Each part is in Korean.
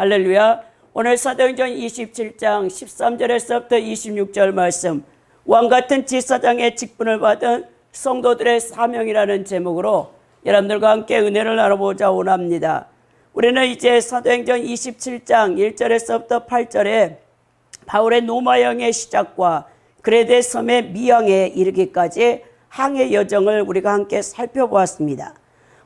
할렐루야. 오늘 사도행전 27장 13절에서부터 26절 말씀, 왕같은 제사장의 직분을 받은 성도들의 사명이라는 제목으로 여러분들과 함께 은혜를 나눠보자 원합니다. 우리는 이제 사도행전 27장 1절에서부터 8절에 바울의 노마 여행의 시작과 그레데 섬의 미항에 이르기까지 항해 여정을 우리가 함께 살펴보았습니다.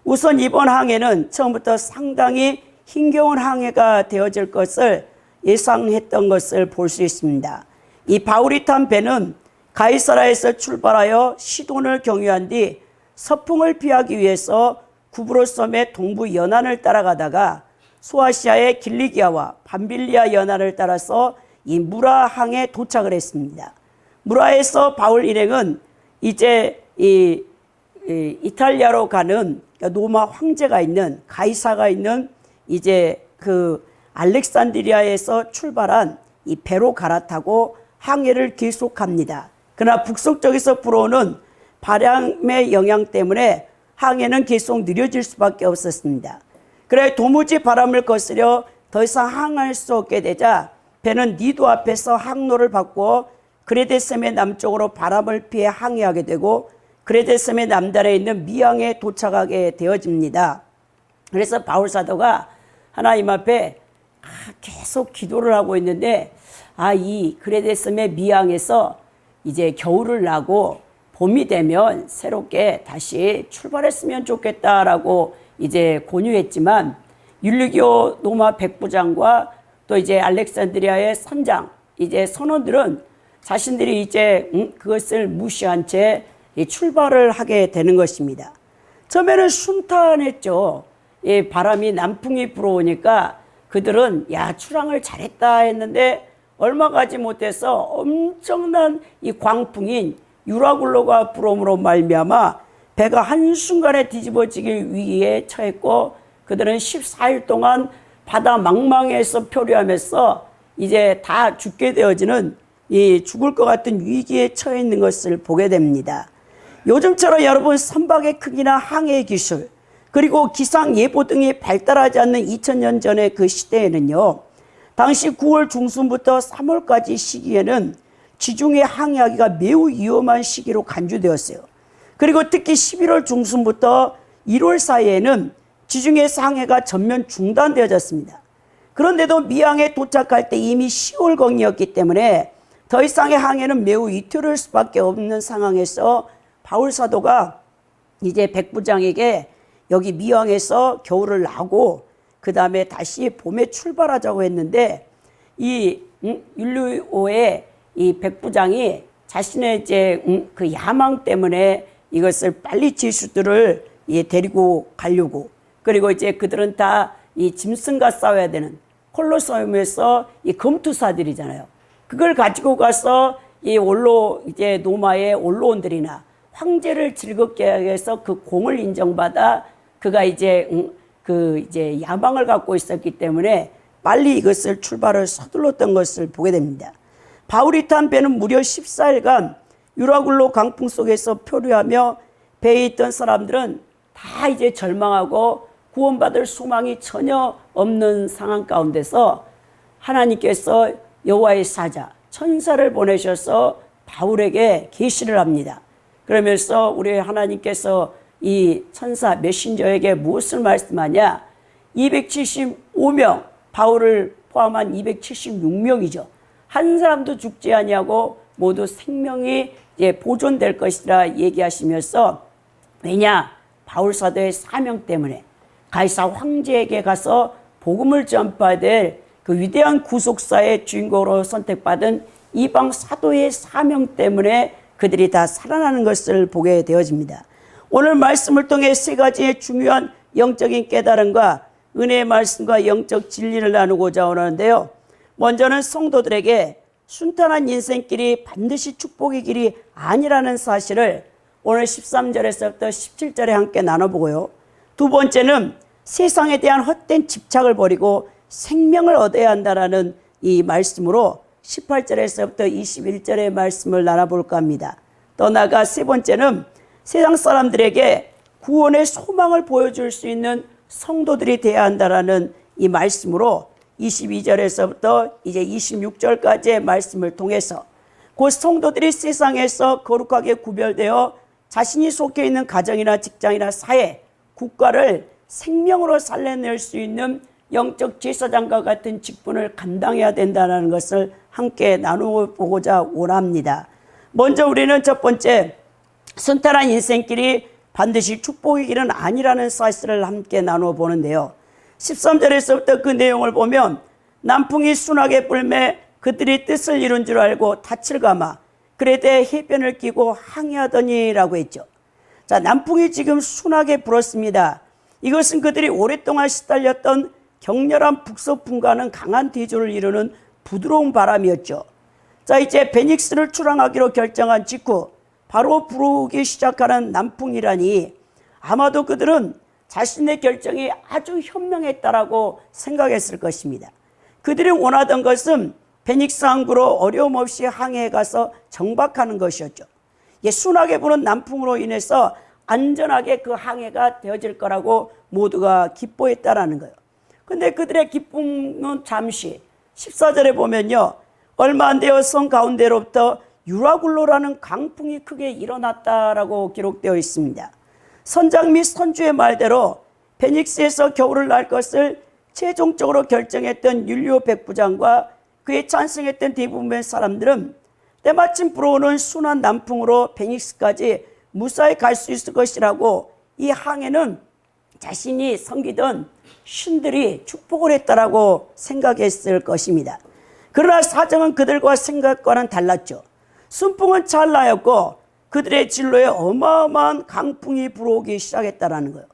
우선 이번 항해는 처음부터 상당히 힘겨운 항해가 되어질 것을 예상했던 것을 볼 수 있습니다. 이 바울이 탄 배는 가이사라에서 출발하여 시돈을 경유한 뒤 서풍을 피하기 위해서 구브로 섬의 동부 연안을 따라가다가 소아시아의 길리기아와 밤빌리아 연안을 따라서 이 무라 항에 도착을 했습니다. 무라에서 바울 일행은 이제 이탈리아로 가는 로마 황제가 있는 가이사가 있는 이제 그 알렉산드리아에서 출발한 이 배로 갈아타고 항해를 계속합니다. 그러나 북서쪽에서 불어오는 바람의 영향 때문에 항해는 계속 느려질 수밖에 없었습니다. 그래 도무지 바람을 거스려 더 이상 항할 수 없게 되자 배는 니도 앞에서 항로를 바꾸어 그레데 섬의 남쪽으로 바람을 피해 항해하게 되고 그레데 섬의 남단에 있는 미항에 도착하게 되어집니다. 그래서 바울 사도가 하나님 앞에 계속 기도를 하고 있는데 이 그레데 섬의 미항에서 이제 겨울을 나고 봄이 되면 새롭게 다시 출발했으면 좋겠다라고 이제 권유했지만 율리교 로마 백부장과 또 이제 알렉산드리아의 선장 이제 선원들은 자신들이 이제 그것을 무시한 채 출발을 하게 되는 것입니다. 처음에는 순탄했죠. 이 바람이 남풍이 불어오니까 그들은 출항을 잘했다 했는데 얼마 가지 못해서 엄청난 이 광풍인 유라굴로가 불어옴으로 말미암아 배가 한순간에 뒤집어지기 위기에 처했고 그들은 14일 동안 바다 망망에서 표류하면서 이제 다 죽게 되어지는 이 죽을 것 같은 위기에 처해 있는 것을 보게 됩니다. 요즘처럼 여러분 선박의 크기나 항해 기술 그리고 기상 예보 등이 발달하지 않는 2000년 전의 그 시대에는요, 당시 9월 중순부터 3월까지 시기에는 지중해 항해하기가 매우 위험한 시기로 간주되었어요. 그리고 특히 11월 중순부터 1월 사이에는 지중해에서 항해가 전면 중단되어졌습니다. 그런데도 미항에 도착할 때 이미 10월경이었기 때문에 더 이상의 항해는 매우 위태로울 수밖에 없는 상황에서 바울 사도가 이제 백부장에게 여기 미항에서 겨울을 나고 그 다음에 다시 봄에 출발하자고 했는데 이 율리오의 이 백부장이 자신의 이제 그 야망 때문에 이것을 빨리 지수들을 데리고 가려고 그리고 이제 그들은 다 이 짐승과 싸워야 되는 콜로세움에서 이 검투사들이잖아요. 그걸 가지고 가서 이 이제 노마의 원로원들이나 황제를 즐겁게 하기 위해서 그 공을 인정받아 그가 이제 이제 야망을 갖고 있었기 때문에 빨리 이것을 출발을 서둘렀던 것을 보게 됩니다. 바울이 탄 배는 무려 14일간 유라굴로 강풍 속에서 표류하며 배에 있던 사람들은 다 이제 절망하고 구원받을 소망이 전혀 없는 상황 가운데서 하나님께서 여호와의 사자 천사를 보내셔서 바울에게 계시를 합니다. 그러면서 우리 하나님께서 이 천사 메신저에게 무엇을 말씀하냐? 275명 바울을 포함한 276명이죠. 한 사람도 죽지 아니하고 모두 생명이 보존될 것이라 얘기하시면서 왜냐? 바울 사도의 사명 때문에 가이사 황제에게 가서 복음을 전파해야 될 그 위대한 구속사의 주인공으로 선택받은 이방 사도의 사명 때문에 그들이 다 살아나는 것을 보게 되어집니다. 오늘 말씀을 통해 세 가지의 중요한 영적인 깨달음과 은혜의 말씀과 영적 진리를 나누고자 하는데요. 먼저는 성도들에게 순탄한 인생길이 반드시 축복의 길이 아니라는 사실을 오늘 13절에서부터 17절에 함께 나눠보고요. 두 번째는 세상에 대한 헛된 집착을 버리고 생명을 얻어야 한다는 이 말씀으로 18절에서부터 21절의 말씀을 나눠볼까 합니다. 더 나아가 세 번째는 세상 사람들에게 구원의 소망을 보여줄 수 있는 성도들이 되어야 한다는 이 말씀으로 22절에서부터 이제 26절까지의 말씀을 통해서 그 성도들이 세상에서 거룩하게 구별되어 자신이 속해 있는 가정이나 직장이나 사회, 국가를 생명으로 살려낼 수 있는 영적 제사장과 같은 직분을 감당해야 된다는 것을 함께 나누어 보고자 원합니다. 먼저 우리는 첫 번째, 순탄한 인생길이 반드시 축복의 길은 아니라는 사실을 함께 나누어 보는데요. 13절에서부터 그 내용을 보면 남풍이 순하게 불매 그들이 뜻을 이룬 줄 알고 닻을 감아 그에 대해 해변을 끼고 항해하더니라고 했죠. 자, 남풍이 지금 순하게 불었습니다. 이것은 그들이 오랫동안 시달렸던 격렬한 북서풍과는 강한 대조를 이루는 부드러운 바람이었죠. 자, 이제 베닉스를 출항하기로 결정한 직후 바로 불어오기 시작하는 남풍이라니 아마도 그들은 자신의 결정이 아주 현명했다라고 생각했을 것입니다. 그들이 원하던 것은 베닉스 항구로 어려움 없이 항해해 가서 정박하는 것이었죠. 순하게 부는 남풍으로 인해서 안전하게 그 항해가 되어질 거라고 모두가 기뻐했다라는 거예요. 근데 그들의 기쁨은 잠시, 14절에 보면요, 얼마 안 되어 성 가운데로부터 유라굴로라는 강풍이 크게 일어났다라고 기록되어 있습니다. 선장 및 선주의 말대로 베닉스에서 겨울을 날 것을 최종적으로 결정했던 율리오 백부장과 그에 찬성했던 대부분의 사람들은 때마침 불어오는 순한 남풍으로 베닉스까지 무사히 갈 수 있을 것이라고 이 항해는 자신이 섬기던 신들이 축복을 했다라고 생각했을 것입니다. 그러나 사정은 그들과 생각과는 달랐죠. 순풍은 찰나였고 그들의 진로에 어마어마한 강풍이 불어오기 시작했다라는 거예요.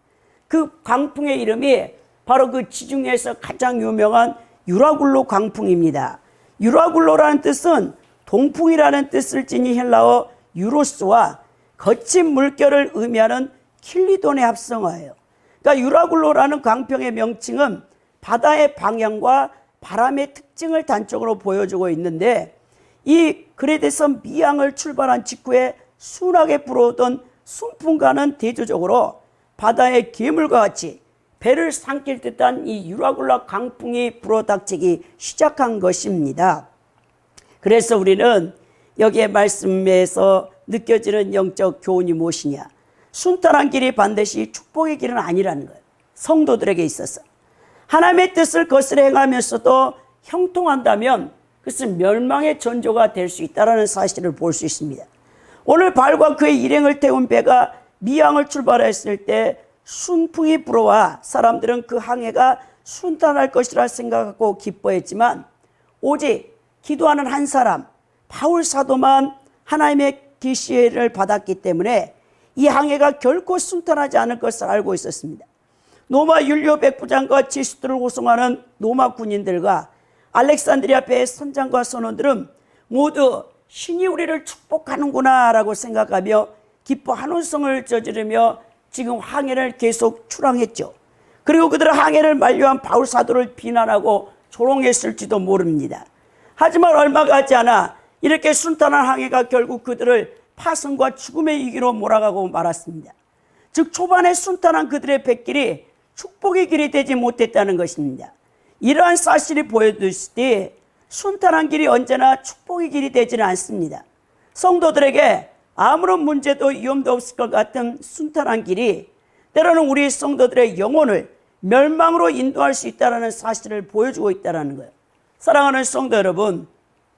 그 강풍의 이름이 바로 그 지중해에서 가장 유명한 유라굴로 강풍입니다. 유라굴로라는 뜻은 동풍이라는 뜻을 지닌 헬라어 유로스와 거친 물결을 의미하는 킬리돈의 합성어예요. 그러니까 유라굴로라는 강풍의 명칭은 바다의 방향과 바람의 특징을 단적으로 보여주고 있는데, 이 그레데서 미항을 출발한 직후에 순하게 불어오던 순풍과는 대조적으로 바다의 괴물과 같이 배를 삼킬 듯한 이 유라굴로 강풍이 불어닥치기 시작한 것입니다. 그래서 우리는 여기에 말씀에서 느껴지는 영적 교훈이 무엇이냐? 순탄한 길이 반드시 축복의 길은 아니라는 거예요. 성도들에게 있어서 하나님의 뜻을 거스려 행하면서도 형통한다면 그것은 멸망의 전조가 될 수 있다는 사실을 볼 수 있습니다. 오늘 발과 그의 일행을 태운 배가 미항을 출발했을 때 순풍이 불어와 사람들은 그 항해가 순탄할 것이라 생각하고 기뻐했지만, 오직 기도하는 한 사람 바울 사도만 하나님의 계시를 받았기 때문에 이 항해가 결코 순탄하지 않을 것을 알고 있었습니다. 로마 율리오 백부장과 지수들을 호송하는 로마 군인들과 알렉산드리아 배의 선장과 선원들은 모두 신이 우리를 축복하는구나 라고 생각하며 기뻐 한운성을 저지르며 지금 항해를 계속 출항했죠. 그리고 그들은 항해를 만료한 바울 사도를 비난하고 조롱했을지도 모릅니다. 하지만 얼마 가지 않아 이렇게 순탄한 항해가 결국 그들을 파선과 죽음의 위기로 몰아가고 말았습니다. 즉 초반에 순탄한 그들의 뱃길이 축복의 길이 되지 못했다는 것입니다. 이러한 사실이 보여주시되 순탄한 길이 언제나 축복의 길이 되지는 않습니다. 성도들에게 아무런 문제도 위험도 없을 것 같은 순탄한 길이 때로는 우리 성도들의 영혼을 멸망으로 인도할 수 있다는 사실을 보여주고 있다는 거예요. 사랑하는 성도 여러분,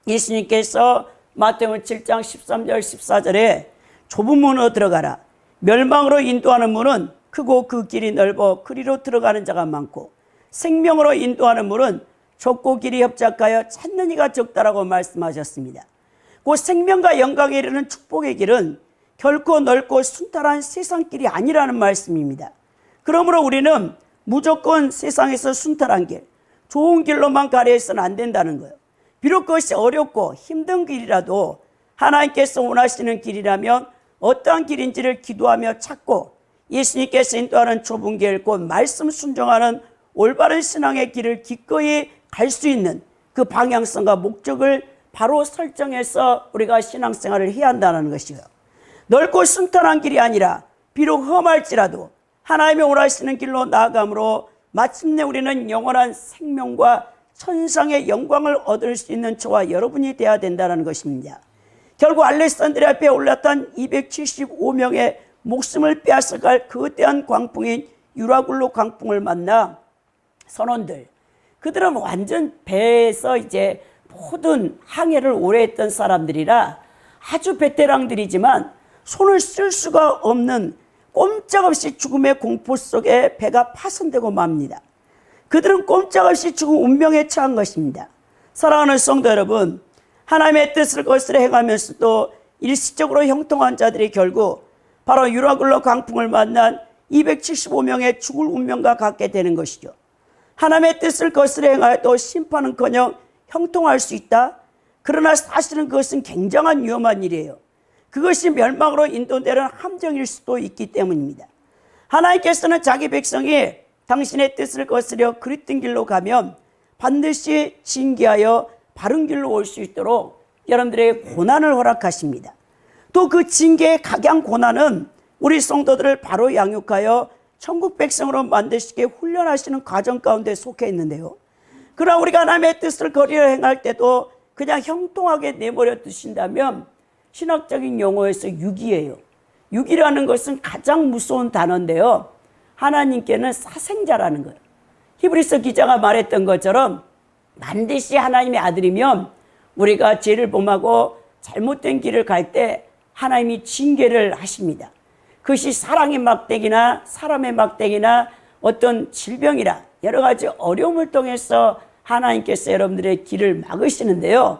예수님께서 마태복음 7장 13절 14절에 좁은 문으로 들어가라. 멸망으로 인도하는 문은 크고 그 길이 넓어 그리로 들어가는 자가 많고 생명으로 인도하는 문은 좁고 길이 협착하여 찾는 이가 적다라고 말씀하셨습니다. 그 생명과 영광에 이르는 축복의 길은 결코 넓고 순탄한 세상길이 아니라는 말씀입니다. 그러므로 우리는 무조건 세상에서 순탄한 길, 좋은 길로만 가려 해서는 안 된다는 거예요. 비록 그것이 어렵고 힘든 길이라도 하나님께서 원하시는 길이라면 어떠한 길인지를 기도하며 찾고 예수님께서 인도하는 좁은 길, 곧 말씀 순종하는 올바른 신앙의 길을 기꺼이 갈 수 있는 그 방향성과 목적을 바로 설정해서 우리가 신앙생활을 해야 한다는 것이요. 넓고 순탄한 길이 아니라 비록 험할지라도 하나님의 원하시는 길로 나아감으로 마침내 우리는 영원한 생명과 천상의 영광을 얻을 수 있는 저와 여러분이 되어야 된다는 것입니다. 결국 알렉산드리아 배에 올랐던 275명의 목숨을 빼앗아갈 거대한 광풍인 유라굴로 광풍을 만나 선원들, 그들은 완전 배에서 이제 모든 항해를 오래 했던 사람들이라 아주 베테랑들이지만 손을 쓸 수가 없는 꼼짝없이 죽음의 공포 속에 배가 파손되고 맙니다. 그들은 꼼짝없이 죽은 운명에 처한 것입니다. 사랑하는 성도 여러분, 하나님의 뜻을 거스려 행하면서도 일시적으로 형통한 자들이 결국 바로 유라굴로 광풍을 만난 275명의 죽을 운명과 같게 되는 것이죠. 하나님의 뜻을 거스려 행하여도 심판은커녕 형통할 수 있다. 그러나 사실은 그것은 굉장한 위험한 일이에요. 그것이 멸망으로 인도되는 함정일 수도 있기 때문입니다. 하나님께서는 자기 백성이 당신의 뜻을 거스려 그릇된 길로 가면 반드시 징계하여 바른 길로 올 수 있도록 여러분들에게 고난을 허락하십니다. 또 그 징계의 각양 고난은 우리 성도들을 바로 양육하여 천국 백성으로 만드시게 훈련하시는 과정 가운데 속해 있는데요. 그러나 우리가 하나님의 뜻을 거리려 행할 때도 그냥 형통하게 내버려 두신다면 신학적인 용어에서 유기예요. 유기라는 것은 가장 무서운 단어인데요. 하나님께는 사생자라는 거예요. 히브리서 기자가 말했던 것처럼 반드시 하나님의 아들이면 우리가 죄를 범하고 잘못된 길을 갈 때 하나님이 징계를 하십니다. 그것이 사랑의 막대기나 사람의 막대기나 어떤 질병이나 여러 가지 어려움을 통해서 하나님께서 여러분들의 길을 막으시는데요.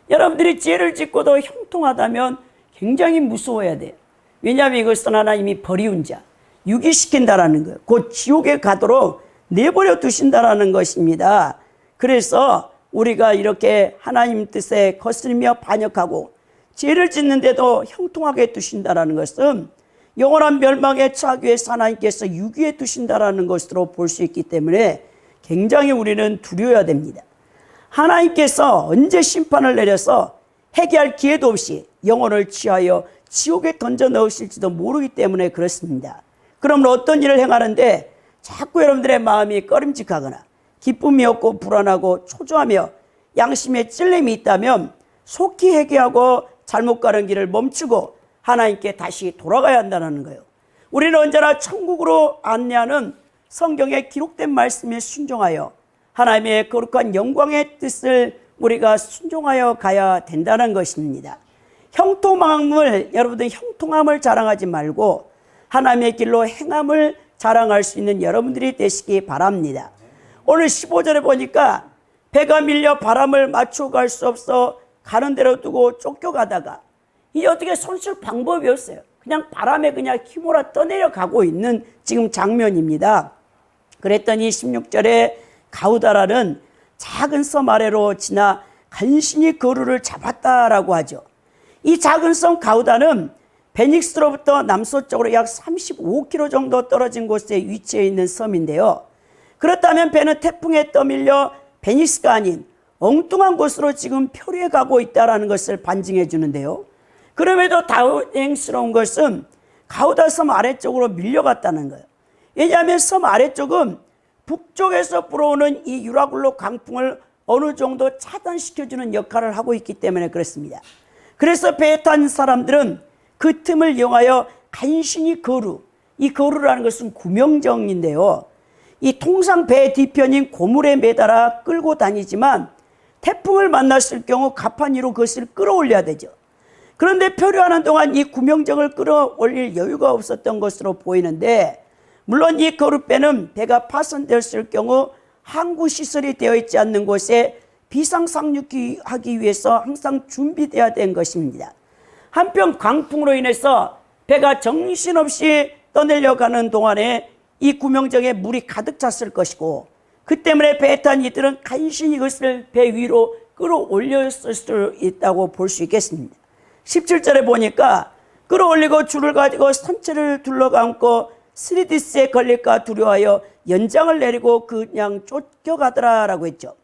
여러분들이 죄를 짓고도 형통하다면 굉장히 무서워야 돼요. 왜냐하면 이것은 하나님이 버리운 자, 유기시킨다라는 거예요. 곧 지옥에 가도록 내버려 두신다라는 것입니다. 그래서 우리가 이렇게 하나님 뜻에 거스르며 반역하고 죄를 짓는데도 형통하게 두신다라는 것은 영원한 멸망에 처하기 위해서 하나님께서 유기해 두신다라는 것으로 볼 수 있기 때문에 굉장히 우리는 두려워야 됩니다. 하나님께서 언제 심판을 내려서 회개할 기회도 없이 영혼을 취하여 지옥에 던져 넣으실지도 모르기 때문에 그렇습니다. 그러면 어떤 일을 행하는데 자꾸 여러분들의 마음이 꺼림직하거나 기쁨이 없고 불안하고 초조하며 양심에 찔림이 있다면 속히 회개하고 잘못 가는 길을 멈추고 하나님께 다시 돌아가야 한다는 거예요. 우리는 언제나 천국으로 안내하는 성경에 기록된 말씀에 순종하여 하나님의 거룩한 영광의 뜻을 우리가 순종하여 가야 된다는 것입니다. 형통함을, 여러분들 형통함을 자랑하지 말고 하나님의 길로 행함을 자랑할 수 있는 여러분들이 되시기 바랍니다. 오늘 15절에 보니까 배가 밀려 바람을 맞춰갈 수 없어 가는 대로 두고 쫓겨가다가 이제 어떻게 손쓸 방법이 없어요. 그냥 바람에 그냥 휘몰아 떠내려 가고 있는 지금 장면입니다. 그랬더니 16절에 가우다라는 작은 섬 아래로 지나 간신히 거루를 잡았다라고 하죠. 이 작은 섬 가우다는 베닉스로부터 남서쪽으로 약 35km 정도 떨어진 곳에 위치해 있는 섬인데요. 그렇다면 배는 태풍에 떠밀려 베닉스가 아닌 엉뚱한 곳으로 지금 표류해 가고 있다는 것을 반증해 주는데요. 그럼에도 다행스러운 것은 가우다 섬 아래쪽으로 밀려갔다는 거예요. 왜냐하면 섬 아래쪽은 북쪽에서 불어오는 이 유라굴로 강풍을 어느 정도 차단시켜주는 역할을 하고 있기 때문에 그렇습니다. 그래서 배에 탄 사람들은 그 틈을 이용하여 간신히 거루, 이 거루라는 것은 구명정인데요. 이 통상 배 뒤편인 고물에 매달아 끌고 다니지만 태풍을 만났을 경우 갑판 위로 그것을 끌어올려야 되죠. 그런데 표류하는 동안 이 구명정을 끌어올릴 여유가 없었던 것으로 보이는데, 물론 이 거룻배는 배가 파손되었을 경우 항구 시설이 되어 있지 않는 곳에 비상상륙하기 위해서 항상 준비되어야 된 것입니다. 한편 강풍으로 인해서 배가 정신없이 떠내려가는 동안에 이 구명정에 물이 가득 찼을 것이고, 그 때문에 배에 탄 이들은 간신히 이것을 배 위로 끌어올렸을 수 있다고 볼 수 있겠습니다. 17절에 보니까 끌어올리고 줄을 가지고 선체를 둘러감고 스리디스에 걸릴까 두려워하여 연장을 내리고 그냥 쫓겨가더라라고 했죠.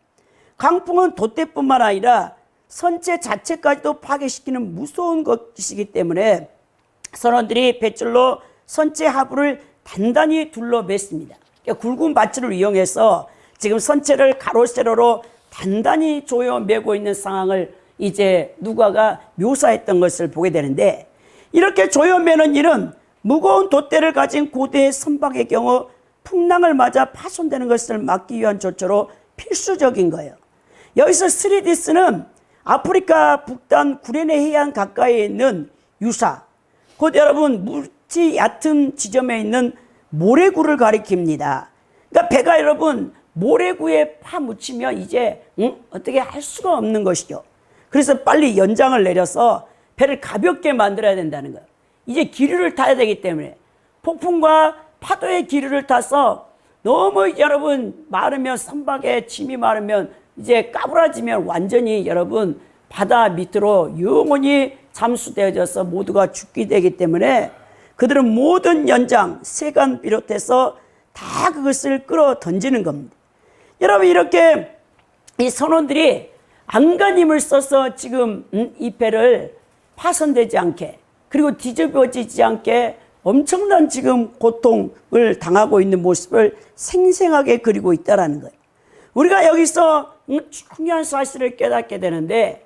강풍은 돛대뿐만 아니라 선체 자체까지도 파괴시키는 무서운 것이기 때문에 선원들이 뱃줄로 선체 하부를 단단히 둘러 맸습니다. 그러니까 굵은 밧줄을 이용해서 지금 선체를 가로 세로로 단단히 조여 매고 있는 상황을 이제 누가가 묘사했던 것을 보게 되는데, 이렇게 조여 매는 일은 무거운 돛대를 가진 고대의 선박의 경우 풍랑을 맞아 파손되는 것을 막기 위한 조처로 필수적인 거예요. 여기서 스리디스는 아프리카 북단 구레네 해안 가까이에 있는 유사, 곧 여러분 물지 얕은 지점에 있는 모래구를 가리킵니다. 그러니까 배가 여러분 모래구에 파묻히면 이제 어떻게 할 수가 없는 것이죠. 그래서 빨리 연장을 내려서 배를 가볍게 만들어야 된다는 거예요. 이제 기류를 타야 되기 때문에 폭풍과 파도의 기류를 타서 너무 여러분 마르면, 선박에 짐이 마르면 이제 까부라지면 완전히 여러분 바다 밑으로 영원히 잠수되어져서 모두가 죽게 되기 때문에 그들은 모든 연장, 세관 비롯해서 다 그것을 끌어 던지는 겁니다. 여러분, 이렇게 이 선원들이 안간힘을 써서 지금 이 배를 파손되지 않게, 그리고 뒤집어지지 않게 엄청난 지금 고통을 당하고 있는 모습을 생생하게 그리고 있다는 거예요. 우리가 여기서 중요한 사실을 깨닫게 되는데,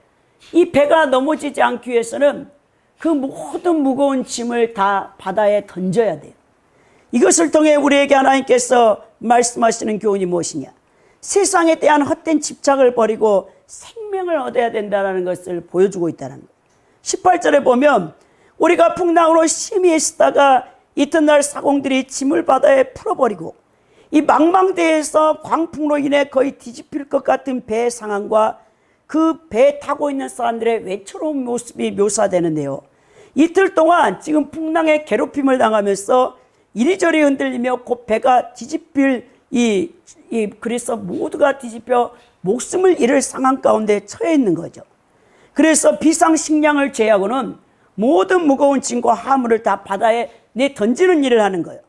이 배가 넘어지지 않기 위해서는 그 모든 무거운 짐을 다 바다에 던져야 돼요. 이것을 통해 우리에게 하나님께서 말씀하시는 교훈이 무엇이냐? 세상에 대한 헛된 집착을 버리고 생명을 얻어야 된다는 것을 보여주고 있다는 거예요. 18절에 보면 우리가 풍랑으로 심히 애쓰다가 이튿날 사공들이 짐을 바다에 풀어버리고 이 망망대해에서 광풍으로 인해 거의 뒤집힐 것 같은 배의 상황과 그 배에 타고 있는 사람들의 외로운 모습이 묘사되는데요. 이틀 동안 지금 풍랑에 괴롭힘을 당하면서 이리저리 흔들리며 곧 배가 뒤집힐 그래서 모두가 뒤집혀 목숨을 잃을 상황 가운데 처해 있는 거죠. 그래서 비상식량을 제하고는 모든 무거운 짐과 화물을 다 바다에 내 던지는 일을 하는 거예요.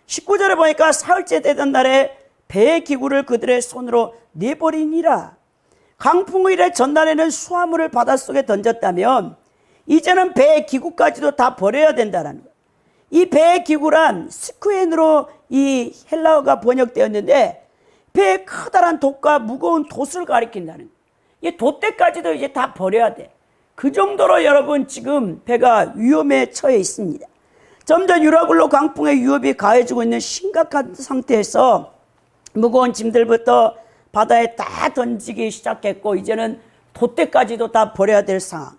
19절에 보니까 사흘째 되던 날에 배의 기구를 그들의 손으로 내버리니라. 강풍의 일에 전날에는 수화물을 바닷속에 던졌다면 이제는 배의 기구까지도 다 버려야 된다는 거예요. 이 배의 기구란 스쿠엔으로 이 헬라어가 번역되었는데 배의 커다란 돛과 무거운 돛을 가리킨다는 거예요. 이 돛대까지도 이제 다 버려야 돼. 그 정도로 여러분 지금 배가 위험에 처해 있습니다. 점점 유라굴로 강풍의 위협이 가해지고 있는 심각한 상태에서 무거운 짐들부터 바다에 다 던지기 시작했고 이제는 돛대까지도 다 버려야 될 상황.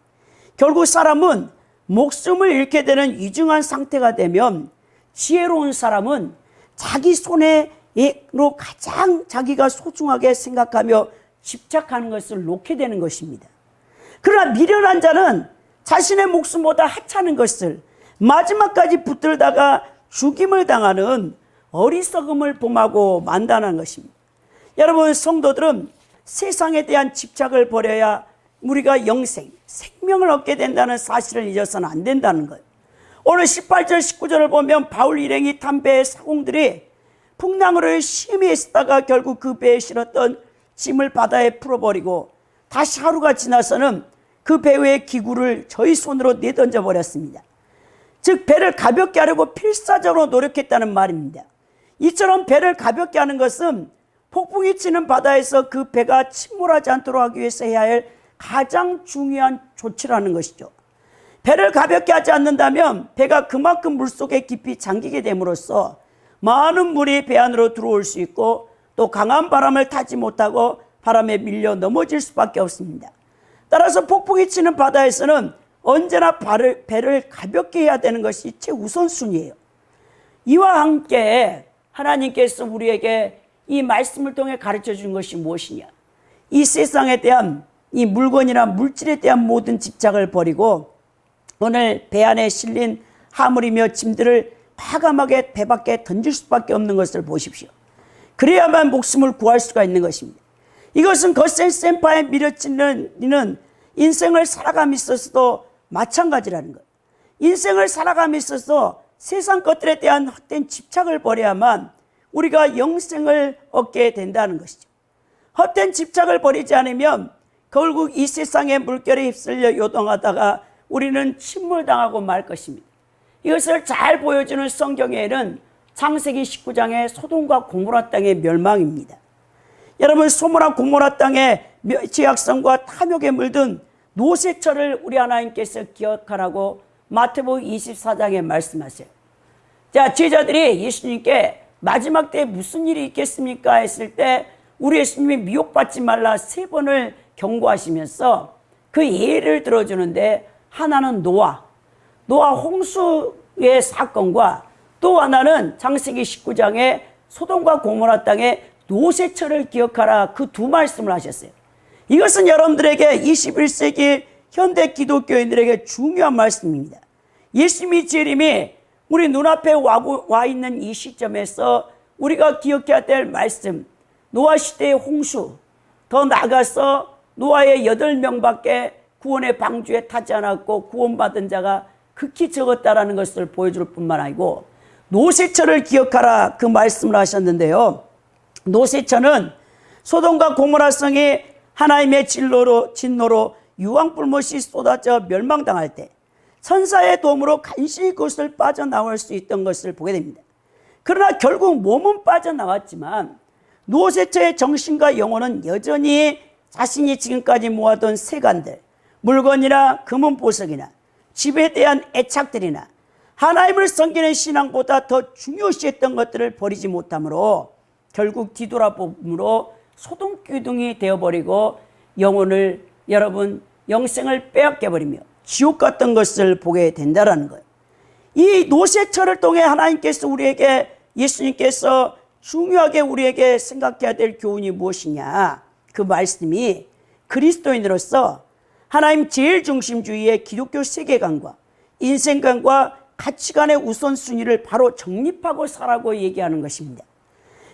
결국 사람은 목숨을 잃게 되는 위중한 상태가 되면 지혜로운 사람은 자기 손으로 가장 자기가 소중하게 생각하며 집착하는 것을 놓게 되는 것입니다. 그러나 미련한 자는 자신의 목숨보다 하찮은 것을 마지막까지 붙들다가 죽임을 당하는 어리석음을 범하고 만다는 것입니다. 여러분, 성도들은 세상에 대한 집착을 버려야 우리가 영생, 생명을 얻게 된다는 사실을 잊어서는 안 된다는 거예요. 오늘 18절, 19절을 보면 바울 일행이 탄 배의 사공들이 풍랑으로 심히 애쓰다가 결국 그 배에 실었던 짐을 바다에 풀어버리고 다시 하루가 지나서는 그 배의 기구를 저희 손으로 내던져 버렸습니다. 즉 배를 가볍게 하려고 필사적으로 노력했다는 말입니다. 이처럼 배를 가볍게 하는 것은 폭풍이 치는 바다에서 그 배가 침몰하지 않도록 하기 위해서 해야 할 가장 중요한 조치라는 것이죠. 배를 가볍게 하지 않는다면 배가 그만큼 물속에 깊이 잠기게 됨으로써 많은 물이 배 안으로 들어올 수 있고 또 강한 바람을 타지 못하고 바람에 밀려 넘어질 수밖에 없습니다. 따라서 폭풍이 치는 바다에서는 언제나 배를 가볍게 해야 되는 것이 최우선순위예요. 이와 함께 하나님께서 우리에게 이 말씀을 통해 가르쳐 준 것이 무엇이냐? 이 세상에 대한 이 물건이나 물질에 대한 모든 집착을 버리고 오늘 배 안에 실린 화물이며 짐들을 과감하게 배 밖에 던질 수밖에 없는 것을 보십시오. 그래야만 목숨을 구할 수가 있는 것입니다. 이것은 거센 센파에 밀어치는 인생을 살아감에 있어서도 마찬가지라는 것. 인생을 살아감에 있어서 세상 것들에 대한 헛된 집착을 버려야만 우리가 영생을 얻게 된다는 것이죠. 헛된 집착을 버리지 않으면 결국 이 세상의 물결에 휩쓸려 요동하다가 우리는 침몰당하고 말 것입니다. 이것을 잘 보여주는 성경에는 창세기 19장의 소돔과 고모라 땅의 멸망입니다. 여러분, 소모나 고모라 땅에 죄악성과 탐욕에 물든 노새처를 우리 하나님께서 기억하라고 마태복음 24장에 말씀하세요. 자, 제자들이 예수님께 마지막 때에 무슨 일이 있겠습니까 했을 때 우리 예수님이 미혹받지 말라 3번을 경고하시면서 그 예를 들어주는데, 하나는 노아 홍수의 사건과 또 하나는 창세기 19장에 소돔과 고모라 땅에 노새처를 기억하라, 그 두 말씀을 하셨어요. 이것은 여러분들에게 21세기 현대 기독교인들에게 중요한 말씀입니다. 예수님이 재림이 우리 눈앞에 와 있는 이 시점에서 우리가 기억해야 될 말씀, 노아 시대의 홍수, 더 나아가서 노아의 8명밖에 구원의 방주에 타지 않았고 구원받은 자가 극히 적었다라는 것을 보여줄 뿐만 아니고, 노새처를 기억하라, 그 말씀을 하셨는데요. 노새처는 소돔과 고모라 성이 하나님의 진노로 유황불못이 쏟아져 멸망당할 때 천사의 도움으로 간신히 그것을 빠져나올 수 있던 것을 보게 됩니다. 그러나 결국 몸은 빠져나왔지만 노새처의 정신과 영혼은 여전히 자신이 지금까지 모아둔 세간들, 물건이나 금은 보석이나 집에 대한 애착들이나 하나님을 섬기는 신앙보다 더 중요시했던 것들을 버리지 못함으로 결국 뒤돌아봄으로 소동기둥이 되어버리고 영혼을, 여러분, 영생을 빼앗겨버리며 지옥 같은 것을 보게 된다는 거예요. 이 노새처를 통해 하나님께서 우리에게, 예수님께서 중요하게 우리에게 생각해야 될 교훈이 무엇이냐, 그 말씀이 그리스도인으로서 하나님 제일 중심주의의 기독교 세계관과 인생관과 가치관의 우선순위를 바로 정립하고 살라고 얘기하는 것입니다.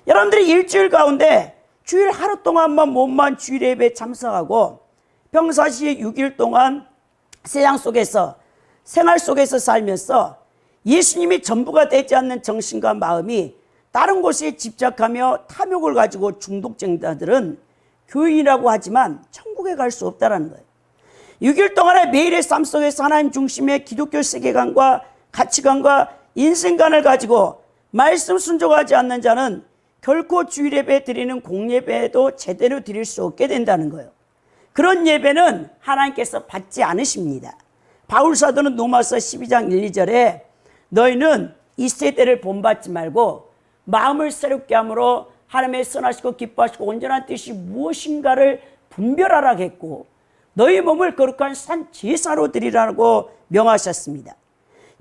여러분들이 일주일 가운데 주일 하루 동안만 몸만 주일 예배에 참석하고 평상시에 6일 동안 세상 속에서, 생활 속에서 살면서 예수님이 전부가 되지 않는 정신과 마음이 다른 곳에 집착하며 탐욕을 가지고 중독자들은 교인이라고 하지만 천국에 갈 수 없다는 거예요. 6일 동안의 매일의 삶 속에서 하나님 중심의 기독교 세계관과 가치관과 인생관을 가지고 말씀 순종하지 않는 자는 결코 주일 예배 드리는 공예배도 제대로 드릴 수 없게 된다는 거예요. 그런 예배는 하나님께서 받지 않으십니다. 바울 사도는 로마서 12장 1, 2절에 너희는 이 세대를 본받지 말고 마음을 새롭게 함으로 하나님의 선하시고 기뻐하시고 온전한 뜻이 무엇인가를 분별하라 했고 너희 몸을 거룩한 산 제사로 드리라고 명하셨습니다.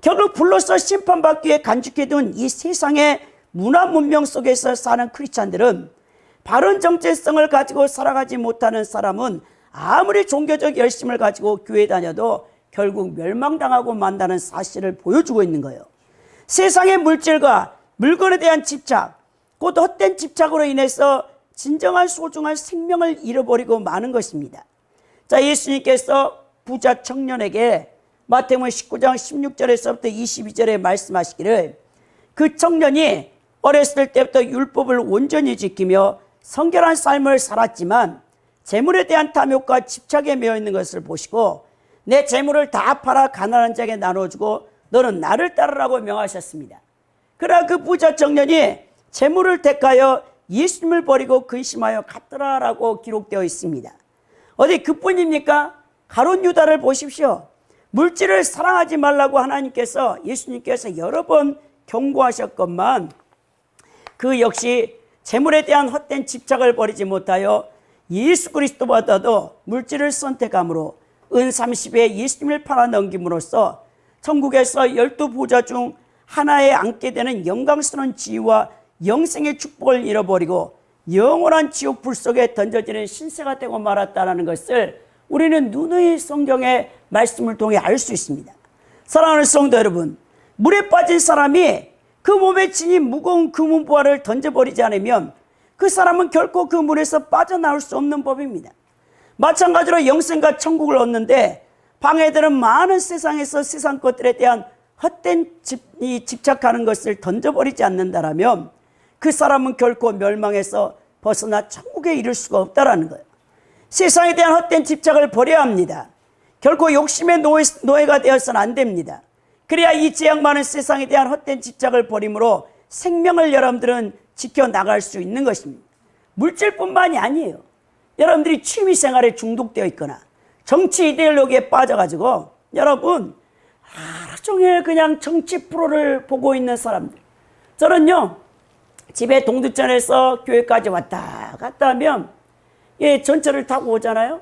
결국 불로서 심판받기 위해 간직해둔 이 세상의 문화 문명 속에서 사는 크리스찬들은 바른 정체성을 가지고 살아가지 못하는 사람은 아무리 종교적 열심을 가지고 교회 다녀도 결국 멸망당하고 만다는 사실을 보여주고 있는 거예요. 세상의 물질과 물건에 대한 집착, 곧 헛된 집착으로 인해서 진정한 소중한 생명을 잃어버리고 마는 것입니다. 자, 예수님께서 부자 청년에게 마태복음 19장 16절에서부터 22절에 말씀하시기를, 그 청년이 어렸을 때부터 율법을 온전히 지키며 성결한 삶을 살았지만 재물에 대한 탐욕과 집착에 매여 있는 것을 보시고 내 재물을 다 팔아 가난한 자에게 나눠주고 너는 나를 따르라고 명하셨습니다. 그러나 그 부자 청년이 재물을 택하여 예수님을 버리고 근심하여 갔더라라고 기록되어 있습니다. 어디 그뿐입니까? 가룟 유다를 보십시오. 물질을 사랑하지 말라고 하나님께서, 예수님께서 여러 번 경고하셨건만 그 역시 재물에 대한 헛된 집착을 버리지 못하여 예수 그리스도보다도 물질을 선택함으로 은 30에 예수님을 팔아 넘김으로써 천국에서 12부자 중 하나에 앉게 되는 영광스러운 지위와 영생의 축복을 잃어버리고 영원한 지옥 불 속에 던져지는 신세가 되고 말았다는 것을 우리는 누누이 성경의 말씀을 통해 알 수 있습니다. 사랑하는 성도 여러분, 물에 빠진 사람이 그 몸에 지닌 무거운 금은보화를 던져버리지 않으면 그 사람은 결코 그 물에서 빠져나올 수 없는 법입니다. 마찬가지로 영생과 천국을 얻는데 방해되는 많은 세상에서 세상 것들에 대한 헛된 집착하는 것을 던져버리지 않는다라면 그 사람은 결코 멸망해서 벗어나 천국에 이를 수가 없다라는 거예요. 세상에 대한 헛된 집착을 버려야 합니다. 결코 욕심의 노예가 되어서는 안 됩니다. 그래야 이 재앙 많은 세상에 대한 헛된 집착을 버림으로 생명을 여러분들은 지켜나갈 수 있는 것입니다. 물질뿐만이 아니에요. 여러분들이 취미생활에 중독되어 있거나 정치 이데올로기에 빠져가지고 여러분 하루 종일 그냥 정치 프로를 보고 있는 사람들. 저는요, 집에 동두천에서 교회까지 왔다 갔다 하면 전철을 타고 오잖아요.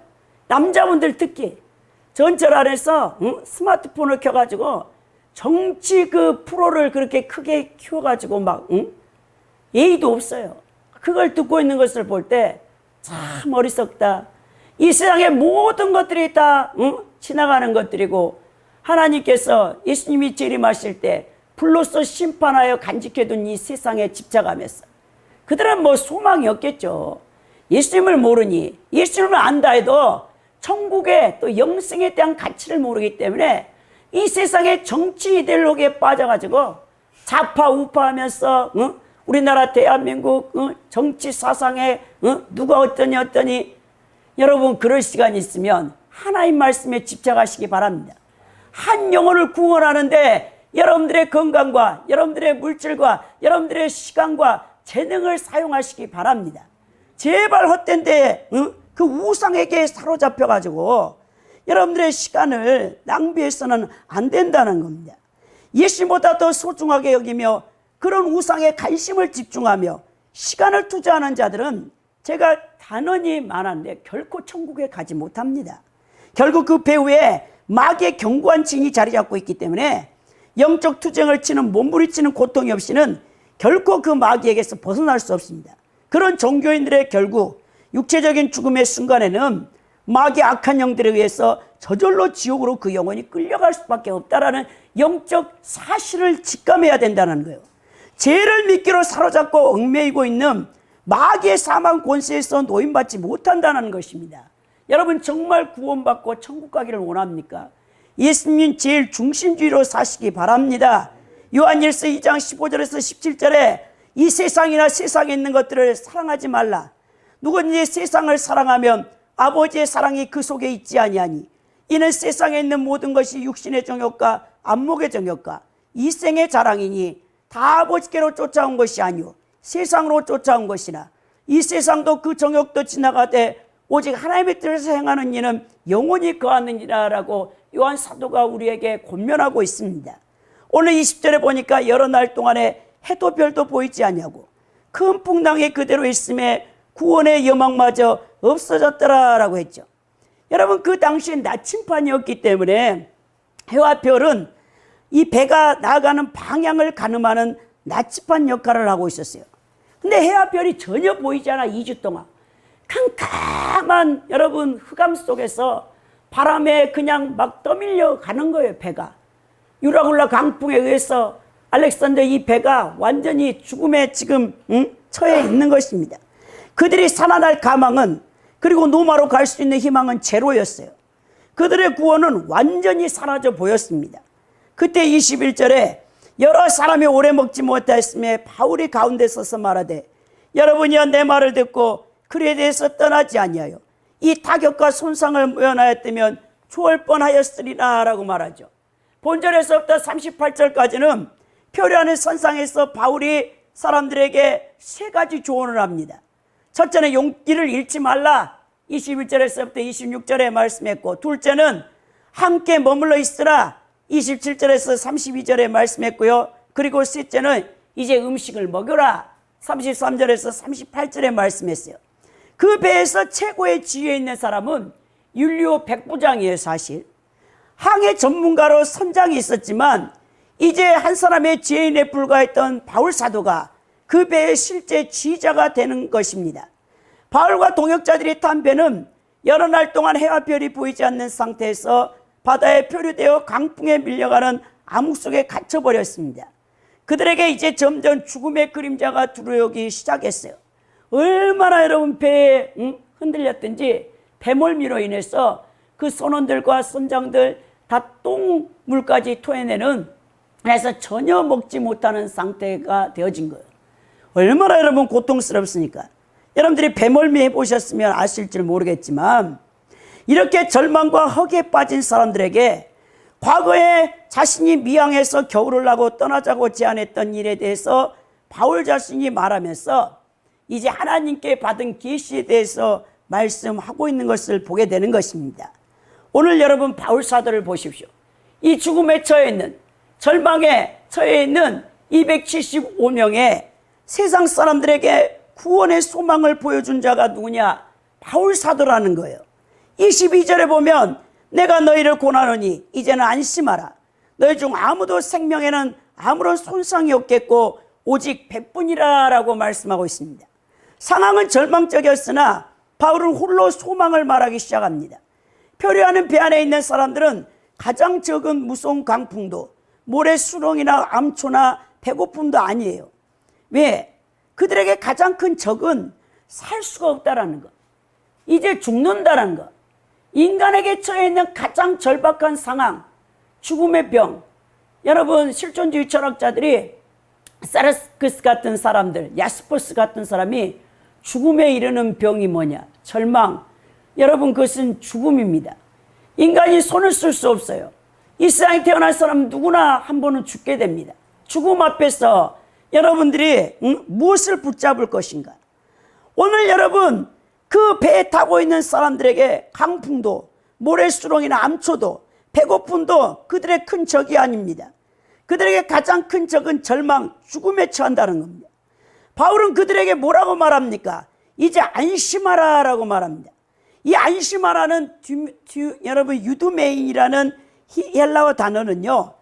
남자분들 특히 전철 안에서 스마트폰을 켜가지고 정치 그 프로를 그렇게 크게 키워가지고 막 예의도 없어요. 그걸 듣고 있는 것을 볼 때 참 어리석다. 이 세상의 모든 것들이 다 지나가는 것들이고 하나님께서 예수님이 재림하실 때 불로써 심판하여 간직해둔 이 세상에 집착하면서 그들은 뭐 소망이 없겠죠. 예수님을 모르니 예수님을 안다 해도 천국의 또 영생에 대한 가치를 모르기 때문에 이 세상의 정치 이데올로기에 빠져가지고 좌파 우파하면서 우리나라 대한민국 정치 사상에 누가 어떠니 여러분 그럴 시간 있으면 하나님 말씀에 집착하시기 바랍니다. 한 영혼을 구원하는데 여러분들의 건강과 여러분들의 물질과 여러분들의 시간과 재능을 사용하시기 바랍니다. 제발 헛된 데에 그 우상에게 사로잡혀가지고 여러분들의 시간을 낭비해서는 안 된다는 겁니다. 예수보다 더 소중하게 여기며 그런 우상에 관심을 집중하며 시간을 투자하는 자들은 제가 단언히 말하는데 결코 천국에 가지 못합니다. 결국 그 배후에 마귀의 견고한 징이 자리 잡고 있기 때문에 영적 투쟁을 치는 몸부리치는 고통이 없이는 결코 그 마귀에게서 벗어날 수 없습니다. 그런 종교인들의 결국 육체적인 죽음의 순간에는 마귀의 악한 영들에 의해서 저절로 지옥으로 그 영혼이 끌려갈 수밖에 없다라는 영적 사실을 직감해야 된다는 거예요. 죄를 미끼로 사로잡고 얽매이고 있는 마귀의 사망 권세에서 노임받지 못한다는 것입니다. 여러분 정말 구원받고 천국 가기를 원합니까? 예수님 제일 중심주의로 사시기 바랍니다. 요한일서 2장 15절에서 17절에 이 세상이나 세상에 있는 것들을 사랑하지 말라. 누구든지 세상을 사랑하면 아버지의 사랑이 그 속에 있지 아니하니 이는 세상에 있는 모든 것이 육신의 정욕과 안목의 정욕과 이생의 자랑이니 다 아버지께로 쫓아온 것이 아니오 세상으로 쫓아온 것이나 이 세상도 그 정욕도 지나가되 오직 하나님의 뜻을 행하는 이는 영원히 거하느니라라고 요한 사도가 우리에게 권면하고 있습니다. 오늘 20절에 보니까 여러 날 동안에 해도 별도 보이지 않냐고 큰 풍랑이 그대로 있음에 구원의 여망마저 없어졌더라라고 했죠. 여러분 그 당시에 나침판이었기 때문에 해와 별은 이 배가 나아가는 방향을 가늠하는 나침판 역할을 하고 있었어요. 근데 해와 별이 전혀 보이지 않아 2주 동안 캄캄한 여러분 흑암 속에서 바람에 그냥 막 떠밀려 가는 거예요. 배가 유라굴라 강풍에 의해서 알렉산더 이 배가 완전히 죽음에 지금 처해 있는 것입니다. 그들이 살아날 가망은 그리고 노마로 갈 수 있는 희망은 제로였어요. 그들의 구원은 완전히 사라져 보였습니다. 그때 21절에 여러 사람이 오래 먹지 못하였음에 바울이 가운데 서서 말하되 여러분이여 내 말을 듣고 그에 대해서 떠나지 아니하여 이 타격과 손상을 면하였다면 좋을 뻔하였으리라 라고 말하죠. 본절에서부터 38절까지는 표류하는 선상에서 바울이 사람들에게 세 가지 조언을 합니다. 첫째는 용기를 잃지 말라 21절에서부터 26절에 말씀했고, 둘째는 함께 머물러 있으라 27절에서 32절에 말씀했고요. 그리고 셋째는 이제 음식을 먹여라 33절에서 38절에 말씀했어요. 그 배에서 최고의 지위에 있는 사람은 율리오 백부장이에요. 사실 항해 전문가로 선장이 있었지만 이제 한 사람의 지혜인에 불과했던 바울 사도가 그 배의 실제 지휘자가 되는 것입니다. 바울과 동역자들이 탄 배는 여러 날 동안 해와 별이 보이지 않는 상태에서 바다에 표류되어 강풍에 밀려가는 암흑 속에 갇혀버렸습니다. 그들에게 이제 점점 죽음의 그림자가 들어오기 시작했어요. 얼마나 여러분 배에 흔들렸든지 배멀미로 인해서 그 선원들과 선장들 다 똥물까지 토해내는, 그래서 전혀 먹지 못하는 상태가 되어진 거예요. 얼마나 여러분 고통스럽습니까? 여러분들이 배멀미 해보셨으면 아실 줄 모르겠지만 이렇게 절망과 허기에 빠진 사람들에게 과거에 자신이 미항에서 겨울을 나고 떠나자고 제안했던 일에 대해서 바울 자신이 말하면서 이제 하나님께 받은 계시에 대해서 말씀하고 있는 것을 보게 되는 것입니다. 오늘 여러분 바울 사도를 보십시오. 이 죽음에 처해 있는, 절망에 처해 있는 275명의 세상 사람들에게 구원의 소망을 보여준 자가 누구냐? 바울 사도라는 거예요. 22절에 보면 내가 너희를 권하노니 이제는 안심하라. 너희 중 아무도 생명에는 아무런 손상이 없겠고 오직 백분이라 라고 말씀하고 있습니다. 상황은 절망적이었으나 바울은 홀로 소망을 말하기 시작합니다. 표류하는 배 안에 있는 사람들은 가장 적은 무서운 강풍도 모래 수렁이나 암초나 배고픔도 아니에요. 왜? 그들에게 가장 큰 적은 살 수가 없다라는 것, 이제 죽는다라는 것, 인간에게 처해 있는 가장 절박한 상황, 죽음의 병. 여러분, 실존주의 철학자들이 사르스크스 같은 사람들, 야스퍼스 같은 사람이 죽음에 이르는 병이 뭐냐? 절망. 여러분, 그것은 죽음입니다. 인간이 손을 쓸 수 없어요. 이 세상에 태어난 사람 누구나 한 번은 죽게 됩니다. 죽음 앞에서 여러분들이 무엇을 붙잡을 것인가? 오늘 여러분, 그 배에 타고 있는 사람들에게 강풍도 모래수렁이나 암초도 배고픔도 그들의 큰 적이 아닙니다. 그들에게 가장 큰 적은 절망, 죽음에 처한다는 겁니다. 바울은 그들에게 뭐라고 말합니까? 이제 안심하라 라고 말합니다. 이 안심하라는 여러분 유두메인이라는 헬라어 단어는요,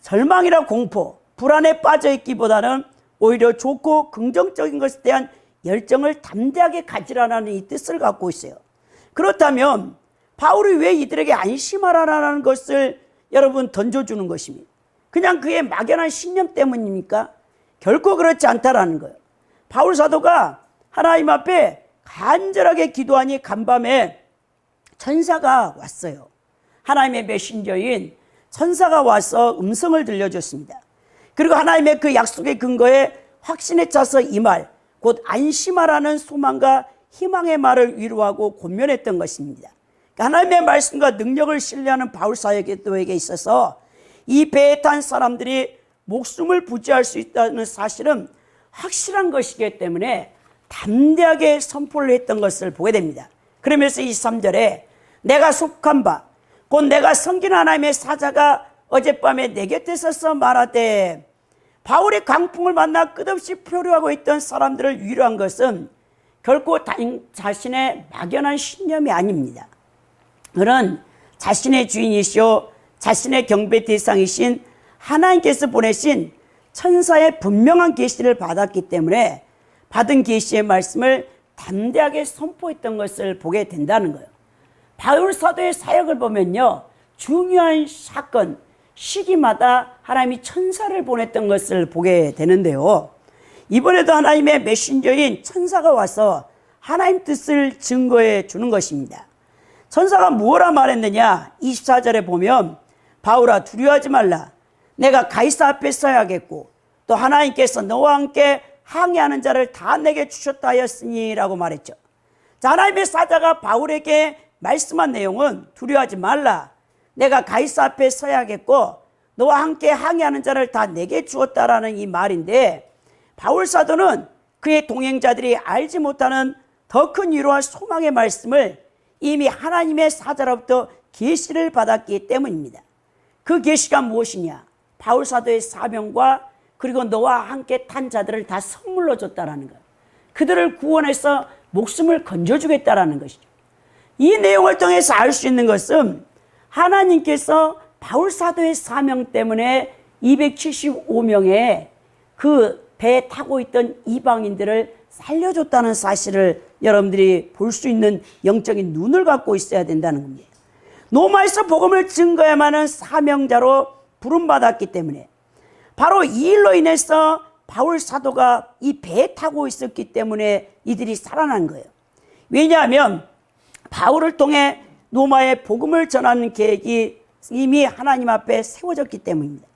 절망이나 공포, 불안에 빠져있기보다는 오히려 좋고 긍정적인 것에 대한 열정을 담대하게 가지라는 이 뜻을 갖고 있어요. 그렇다면 바울이 왜 이들에게 안심하라는 것을 여러분 던져주는 것입니까? 그냥 그의 막연한 신념 때문입니까? 결코 그렇지 않다라는 거예요. 바울 사도가 하나님 앞에 간절하게 기도하니 간밤에 천사가 왔어요. 하나님의 메신저인 천사가 와서 음성을 들려줬습니다. 그리고 하나님의 그 약속의 근거에 확신에 차서 이 말, 곧 안심하라는 소망과 희망의 말을 위로하고 권면했던 것입니다. 하나님의 말씀과 능력을 신뢰하는 바울 사도에게 있어서 이 배에 탄 사람들이 목숨을 부지할 수 있다는 사실은 확실한 것이기 때문에 담대하게 선포를 했던 것을 보게 됩니다. 그러면서 23절에 내가 속한 바, 곧 내가 섬기는 하나님의 사자가 어젯밤에 내 곁에 서서 말하되, 바울의 강풍을 만나 끝없이 표류하고 있던 사람들을 위로한 것은 결코 자신의 막연한 신념이 아닙니다. 그는 자신의 주인이시오 자신의 경배 대상이신 하나님께서 보내신 천사의 분명한 계시를 받았기 때문에 받은 계시의 말씀을 담대하게 선포했던 것을 보게 된다는 거예요. 바울 사도의 사역을 보면요, 중요한 사건, 시기마다 하나님이 천사를 보냈던 것을 보게 되는데요, 이번에도 하나님의 메신저인 천사가 와서 하나님 뜻을 증거해 주는 것입니다. 천사가 무엇라 말했느냐? 24절에 보면 바울아 두려워하지 말라. 내가 가이사 앞에 서야겠고 또 하나님께서 너와 함께 항해하는 자를 다 내게 주셨다 하였으니 라고 말했죠. 자, 하나님의 사자가 바울에게 말씀한 내용은 두려워하지 말라. 내가 가이사 앞에 서야겠고 너와 함께 항해하는 자를 다 내게 주었다라는 이 말인데, 바울 사도는 그의 동행자들이 알지 못하는 더 큰 위로와 소망의 말씀을 이미 하나님의 사자로부터 계시를 받았기 때문입니다. 그 계시가 무엇이냐? 바울 사도의 사명과 그리고 너와 함께 탄 자들을 다 선물로 줬다라는 거예요. 그들을 구원해서 목숨을 건져주겠다라는 것이죠. 이 내용을 통해서 알 수 있는 것은 하나님께서 바울 사도의 사명 때문에 275명의 그 배에 타고 있던 이방인들을 살려줬다는 사실을 여러분들이 볼 수 있는 영적인 눈을 갖고 있어야 된다는 겁니다. 로마에서 복음을 증거해야만 사명자로 부름받았기 때문에, 바로 이 일로 인해서 바울 사도가 이 배에 타고 있었기 때문에 이들이 살아난 거예요. 왜냐하면 바울을 통해 로마에 복음을 전하는 계획이 이미 하나님 앞에 세워졌기 때문입니다.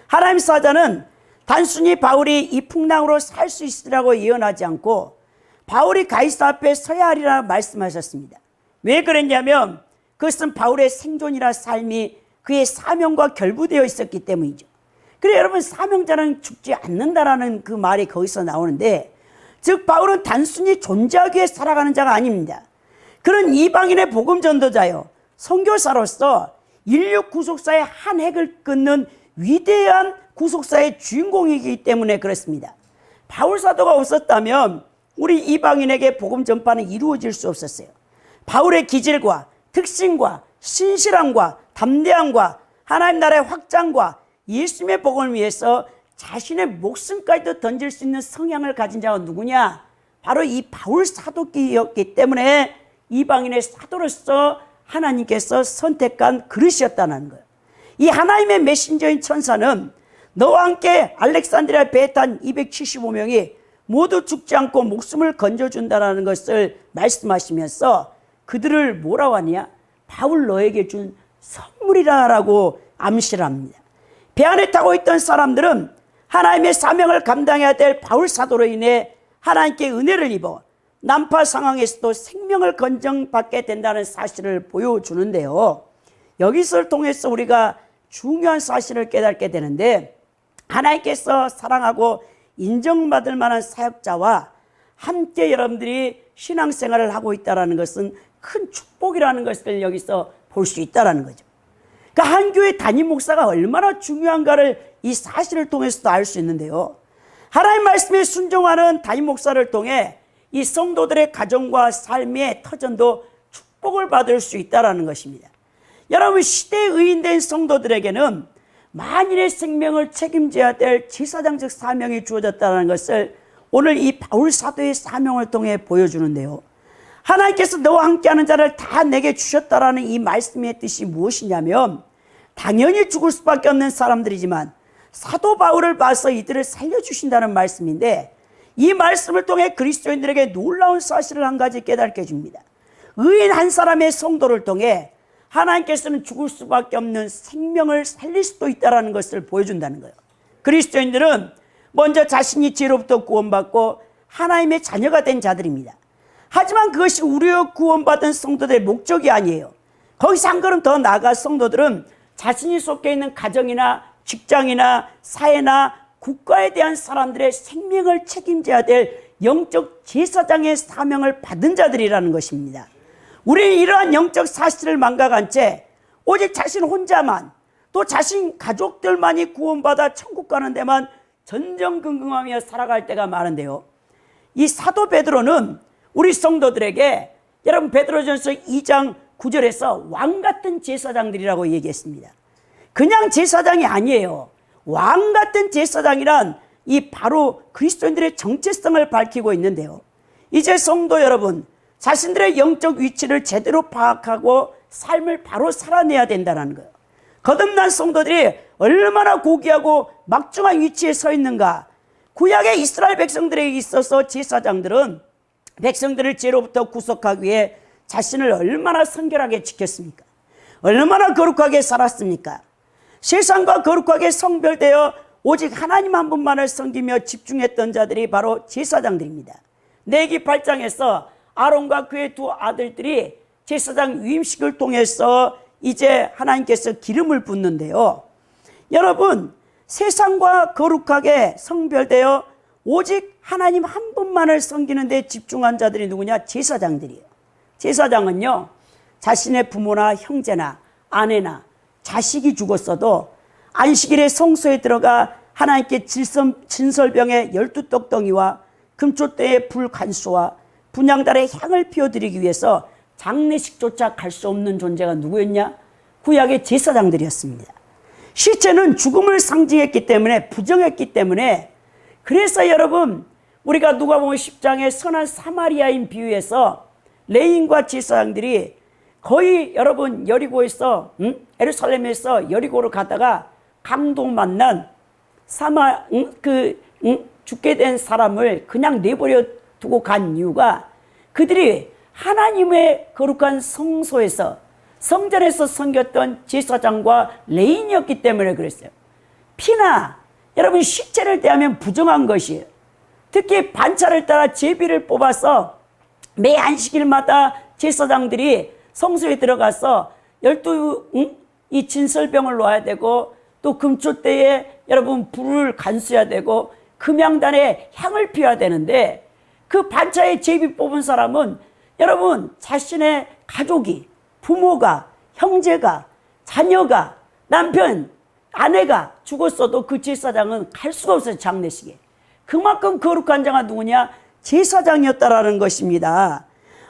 하나님 사자는 단순히 바울이 이 풍랑으로 살 수 있으라고 예언하지 않고 바울이 가이사 앞에 서야 하리라 말씀하셨습니다. 왜 그랬냐면 그것은 바울의 생존이나 삶이 그의 사명과 결부되어 있었기 때문이죠. 그래 여러분, 사명자는 죽지 않는다라는 그 말이 거기서 나오는데, 즉 바울은 단순히 존재하기 위해 살아가는 자가 아닙니다. 그는 이방인의 복음 전도자요, 선교사로서 인류 구속사의 한 획을 끊는 위대한 구속사의 주인공이기 때문에 그렇습니다. 바울 사도가 없었다면 우리 이방인에게 복음 전파는 이루어질 수 없었어요. 바울의 기질과 특징과 신실함과 담대함과 하나님 나라의 확장과 예수님의 복음을 위해서 자신의 목숨까지도 던질 수 있는 성향을 가진 자가 누구냐? 바로 이 바울 사도이었기 때문에 이방인의 사도로서 하나님께서 선택한 그릇이었다는 거예요. 이 하나님의 메신저인 천사는 너와 함께 알렉산드리아 배에 탄 275명이 모두 죽지 않고 목숨을 건져준다는 것을 말씀하시면서 그들을 뭐라고 하냐? 바울 너에게 준 선물이라고 암시를 합니다. 배 안에 타고 있던 사람들은 하나님의 사명을 감당해야 될 바울 사도로 인해 하나님께 은혜를 입어 난파 상황에서도 생명을 건정받게 된다는 사실을 보여주는데요. 여기서를 통해서 우리가 중요한 사실을 깨닫게 되는데, 하나님께서 사랑하고 인정받을 만한 사역자와 함께 여러분들이 신앙생활을 하고 있다는 것은 큰 축복이라는 것을 여기서 볼 수 있다는 거죠. 그러니까 한 교회 담임 목사가 얼마나 중요한가를 이 사실을 통해서도 알 수 있는데요. 하나님 말씀에 순종하는 담임 목사를 통해 이 성도들의 가정과 삶의 터전도 축복을 받을 수 있다는 것입니다. 여러분, 시대의 의인된 성도들에게는 만인의 생명을 책임져야 될 제사장적 사명이 주어졌다는 것을 오늘 이 바울 사도의 사명을 통해 보여주는데요. 하나님께서 너와 함께하는 자를 다 내게 주셨다라는 이 말씀의 뜻이 무엇이냐면, 당연히 죽을 수밖에 없는 사람들이지만 사도 바울을 봐서 이들을 살려주신다는 말씀인데, 이 말씀을 통해 그리스도인들에게 놀라운 사실을 한 가지 깨닫게 해줍니다. 의인 한 사람의 성도를 통해 하나님께서는 죽을 수밖에 없는 생명을 살릴 수도 있다는 것을 보여준다는 거예요. 그리스도인들은 먼저 자신이 죄로부터 구원받고 하나님의 자녀가 된 자들입니다. 하지만 그것이 우리의 구원받은 성도들의 목적이 아니에요. 거기서 한 걸음 더 나아가 성도들은 자신이 속해 있는 가정이나 직장이나 사회나 국가에 대한 사람들의 생명을 책임져야 될 영적 제사장의 사명을 받은 자들이라는 것입니다. 우리는 이러한 영적 사실을 망각한 채 오직 자신 혼자만, 또 자신 가족들만이 구원받아 천국 가는 데만 전전긍긍하며 살아갈 때가 많은데요. 이 사도 베드로는 우리 성도들에게, 여러분 베드로전서 2장 9절에서 왕 같은 제사장들이라고 얘기했습니다. 그냥 제사장이 아니에요. 왕 같은 제사장이란 이 바로 그리스도인들의 정체성을 밝히고 있는데요. 이제 성도 여러분, 자신들의 영적 위치를 제대로 파악하고 삶을 바로 살아내야 된다는 거예요. 거듭난 성도들이 얼마나 고귀하고 막중한 위치에 서 있는가. 구약의 이스라엘 백성들에게 있어서 제사장들은 백성들을 죄로부터 구속하기 위해 자신을 얼마나 성결하게 지켰습니까? 얼마나 거룩하게 살았습니까? 세상과 거룩하게 성별되어 오직 하나님 한 분만을 섬기며 집중했던 자들이 바로 제사장들입니다. 레위기 8장에서 아론과 그의 두 아들들이 제사장 위임식을 통해서 이제 하나님께서 기름을 붓는데요. 여러분, 세상과 거룩하게 성별되어 오직 하나님 한 분만을 섬기는 데 집중한 자들이 누구냐? 제사장들이에요. 제사장은요, 자신의 부모나 형제나 아내나 자식이 죽었어도 안식일에 성소에 들어가 하나님께 진설병의 12떡덩이와 금초대의 불간수와 분향달의 향을 피워드리기 위해서 장례식조차 갈 수 없는 존재가 누구였냐? 구약의 제사장들이었습니다. 시체는 죽음을 상징했기 때문에, 부정했기 때문에, 그래서 여러분, 우리가 누가복음 10장의 선한 사마리아인 비유에서 레인과 제사장들이 거의 여러분 여리고에서 예루살렘에서 여리고로 가다가 강도 만난 죽게 된 사람을 그냥 내버려 두고 간 이유가, 그들이 하나님의 거룩한 성소에서, 성전에서 섬겼던 제사장과 레인이었기 때문에 그랬어요. 피나 여러분 시체를 대하면 부정한 것이에요. 특히 반차를 따라 제비를 뽑아서 매 안식일마다 제사장들이 성소에 들어가서 12 진설병을 놓아야 되고, 또 금초대에 여러분 불을 간수해야 되고, 금향단에 향을 피워야 되는데, 그 반차에 제비 뽑은 사람은 여러분 자신의 가족이, 부모가, 형제가, 자녀가, 남편, 아내가 죽었어도 그 제사장은 갈 수가 없어요. 장례식에. 그만큼 거룩한 자가 누구냐? 제사장이었다라는 것입니다.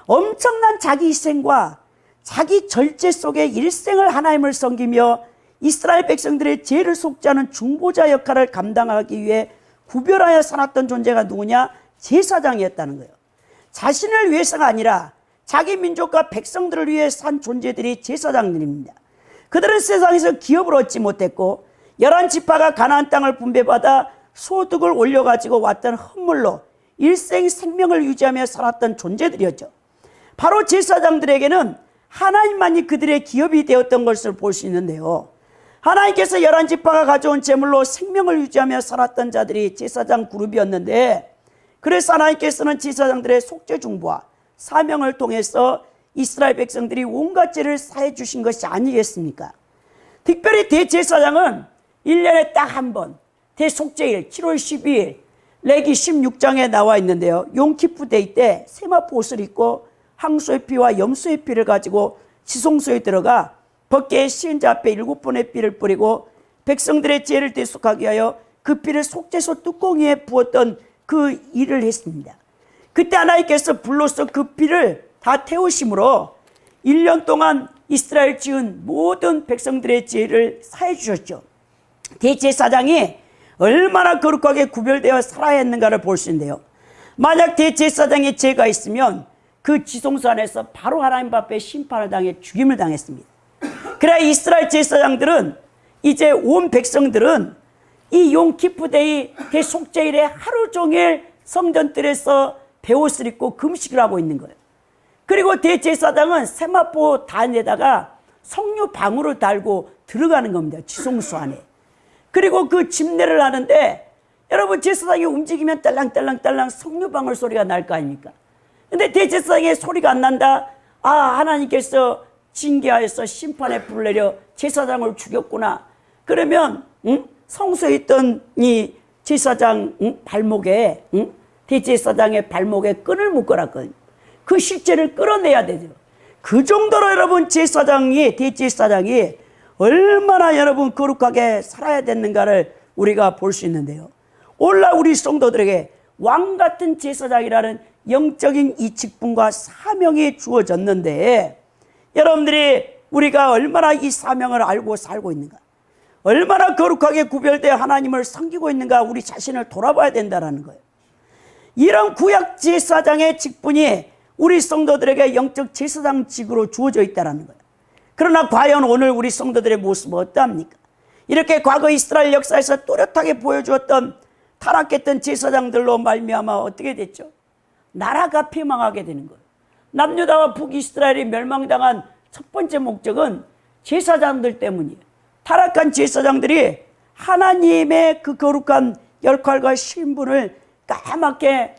엄청난 자기 희생과 자기 절제 속에 일생을 하나님을 섬기며 이스라엘 백성들의 죄를 속죄하는 중보자 역할을 감당하기 위해 구별하여 살았던 존재가 누구냐? 제사장이었다는 거예요. 자신을 위해서가 아니라 자기 민족과 백성들을 위해 산 존재들이 제사장들입니다. 그들은 세상에서 기업을 얻지 못했고 11지파가 가나안 땅을 분배받아 소득을 올려가지고 왔던 헌물로 일생 생명을 유지하며 살았던 존재들이었죠. 바로 제사장들에게는 하나님만이 그들의 기업이 되었던 것을 볼 수 있는데요. 하나님께서 11지파가 가져온 제물로 생명을 유지하며 살았던 자들이 제사장 그룹이었는데, 그래서 하나님께서는 제사장들의 속죄 중보와 사명을 통해서 이스라엘 백성들이 온갖 죄를 사해 주신 것이 아니겠습니까? 특별히 대제사장은 1년에 딱 한 번, 대속죄일 7월 12일 레기 16장에 나와 있는데요. 용키푸데이 때 세마포 옷을 입고 항소의 피와 염소의 피를 가지고 지성소에 들어가 법궤의 시은자 앞에 7번의 피를 뿌리고 백성들의 죄를 대속하기 위하여 그 피를 속죄소 뚜껑 위에 부었던 그 일을 했습니다. 그때 하나님께서 불로써 그 피를 다 태우심으로 1년 동안 이스라엘 지은 모든 백성들의 죄를 사해 주셨죠. 대제사장이 얼마나 거룩하게 구별되어 살아야 했는가를 볼 수 있는데요. 만약 대제사장의 죄가 있으면 그 지성소 안에서 바로 하나님 앞에 심판을 당해 죽임을 당했습니다. 그래야 이스라엘 제사장들은, 이제 온 백성들은 이 용키푸데이 대속죄일에 하루 종일 성전뜰에서 베옷을 입고 금식을 하고 있는 거예요. 그리고 대제사장은 세마포 단에다가 석류 방울을 달고 들어가는 겁니다. 지성소 안에. 그리고 그 집례를 하는데 여러분, 제사장이 움직이면 딸랑딸랑딸랑 석류 방울 소리가 날 거 아닙니까? 근데 대제사장의 소리가 안 난다. 아, 하나님께서 징계하여서 심판의 불을 내려 제사장을 죽였구나. 그러면 성소에 있던 이 제사장 발목에, 대제사장의 발목에 끈을 묶어놨거든요. 그 실제를 끌어내야 되죠. 그 정도로 여러분 대제사장이 얼마나 여러분 거룩하게 살아야 되는가를 우리가 볼 수 있는데요. 오늘날 우리 성도들에게 왕 같은 제사장이라는 영적인 이 직분과 사명이 주어졌는데, 여러분들이 우리가 얼마나 이 사명을 알고 살고 있는가, 얼마나 거룩하게 구별되어 하나님을 섬기고 있는가, 우리 자신을 돌아봐야 된다는 거예요. 이런 구약 제사장의 직분이 우리 성도들에게 영적 제사장직으로 주어져 있다는 거예요. 그러나 과연 오늘 우리 성도들의 모습은 어떠합니까? 이렇게 과거 이스라엘 역사에서 또렷하게 보여주었던 타락했던 제사장들로 말미암아 어떻게 됐죠? 나라가 폐망하게 되는 거예요. 남유다와 북이스라엘이 멸망당한 첫 번째 목적은 제사장들 때문이에요. 타락한 제사장들이 하나님의 그 거룩한 역할과 신분을 까맣게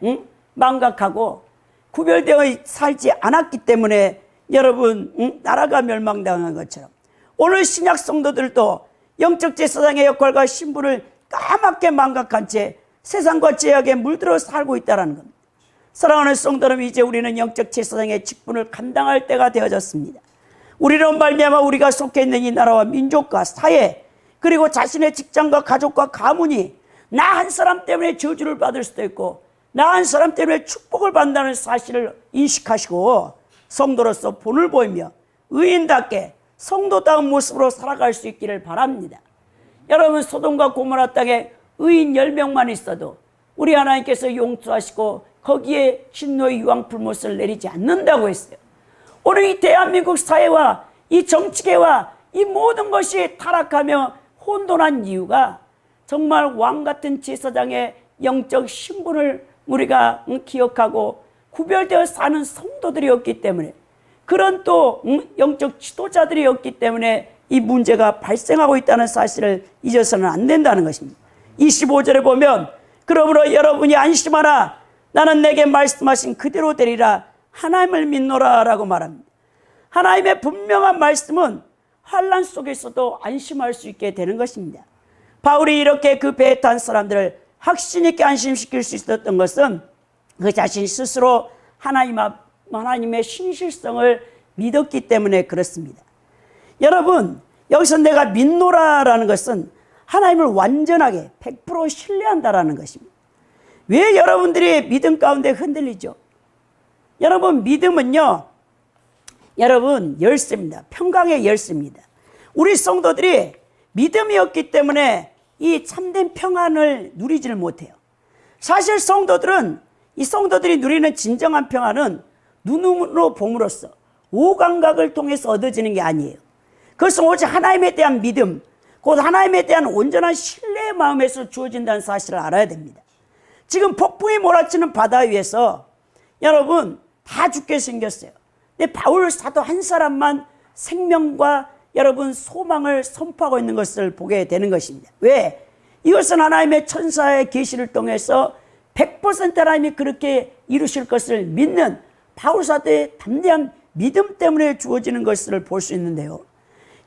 망각하고 구별되어 살지 않았기 때문에 여러분 나라가 멸망당한 것처럼 오늘 신약 성도들도 영적 제사장의 역할과 신분을 까맣게 망각한 채 세상과 죄악에 물들어 살고 있다는 겁니다. 사랑하는 성도 여러분, 이제 우리는 영적 제사장의 직분을 감당할 때가 되어졌습니다. 우리로 말미암아 우리가 속해 있는 이 나라와 민족과 사회, 그리고 자신의 직장과 가족과 가문이 나 한 사람 때문에 저주를 받을 수도 있고 나 한 사람 때문에 축복을 받는다는 사실을 인식하시고 성도로서 본을 보이며 의인답게 성도다운 모습으로 살아갈 수 있기를 바랍니다. 여러분, 소돔과 고모라 땅에 의인 10명만 있어도 우리 하나님께서 용서하시고 거기에 진노의 유황불못을 내리지 않는다고 했어요. 오늘 이 대한민국 사회와 이 정치계와 이 모든 것이 타락하며 혼돈한 이유가 정말 왕같은 제사장의 영적 신분을 우리가 기억하고 구별되어 사는 성도들이었기 때문에, 그런 또 영적 지도자들이었기 때문에 이 문제가 발생하고 있다는 사실을 잊어서는 안 된다는 것입니다. 25절에 보면 그러므로 여러분이 안심하라, 나는 내게 말씀하신 그대로 되리라, 하나님을 믿노라 라고 말합니다. 하나님의 분명한 말씀은 환난 속에서도 안심할 수 있게 되는 것입니다. 바울이 이렇게 그 배에 탄 사람들을 확신 있게 안심시킬 수 있었던 것은 그 자신 스스로 하나님의 신실성을 믿었기 때문에 그렇습니다. 여러분, 여기서 내가 믿노라라는 것은 하나님을 완전하게 100% 신뢰한다라는 것입니다. 왜 여러분들이 믿음 가운데 흔들리죠? 여러분, 믿음은요, 여러분, 열쇠입니다. 평강의 열쇠입니다. 우리 성도들이 믿음이 없기 때문에 이 참된 평안을 누리지를 못해요. 사실 이 성도들이 누리는 진정한 평안은 눈으로 봄으로써 오감각을 통해서 얻어지는 게 아니에요. 그것은 오직 하나님에 대한 믿음, 곧 하나님에 대한 온전한 신뢰의 마음에서 주어진다는 사실을 알아야 됩니다. 지금 폭풍이 몰아치는 바다 위에서 여러분 다 죽게 생겼어요. 근데 바울 사도 한 사람만 생명과 여러분 소망을 선포하고 있는 것을 보게 되는 것입니다. 왜? 이것은 하나님의 천사의 계시를 통해서 100% 하나님이 그렇게 이루실 것을 믿는 바울 사도의 담대한 믿음 때문에 주어지는 것을 볼 수 있는데요.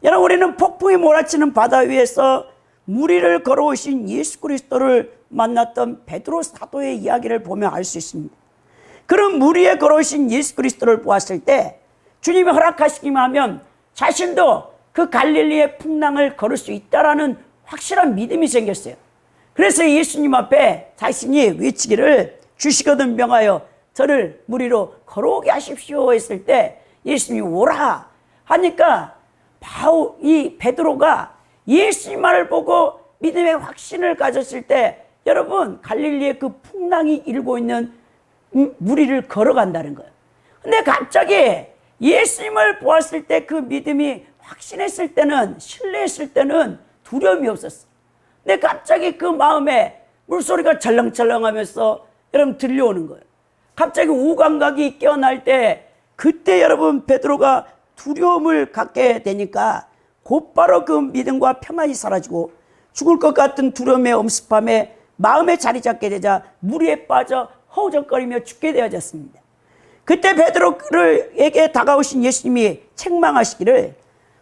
여러분, 우리는 폭풍이 몰아치는 바다 위에서 무리를 걸어오신 예수 그리스도를 만났던 베드로 사도의 이야기를 보면 알 수 있습니다. 그런 무리에 걸어오신 예수 그리스도를 보았을 때 주님이 허락하시기만 하면 자신도 그 갈릴리의 풍랑을 걸을 수 있다라는 확실한 믿음이 생겼어요. 그래서 예수님 앞에 자신이 외치기를 주시거든 명하여 저를 무리로 걸어오게 하십시오 했을 때 예수님이 오라 하니까 이 베드로가 예수님 말을 보고 믿음의 확신을 가졌을 때 여러분 갈릴리의 그 풍랑이 일고 있는 무리를 걸어간다는 거예요. 근데 갑자기 예수님을 보았을 때 그 믿음이 확신했을 때는, 신뢰했을 때는 두려움이 없었어요. 근데 갑자기 그 마음에 물소리가 철렁철렁 하면서 여러분 들려오는 거예요. 갑자기 우감각이 깨어날 때 그때 여러분 베드로가 두려움을 갖게 되니까 곧바로 그 믿음과 평안이 사라지고 죽을 것 같은 두려움의 엄습함에 마음에 자리 잡게 되자 무리에 빠져 허우적거리며 죽게 되어졌습니다. 그때 베드로에게 다가오신 예수님이 책망하시기를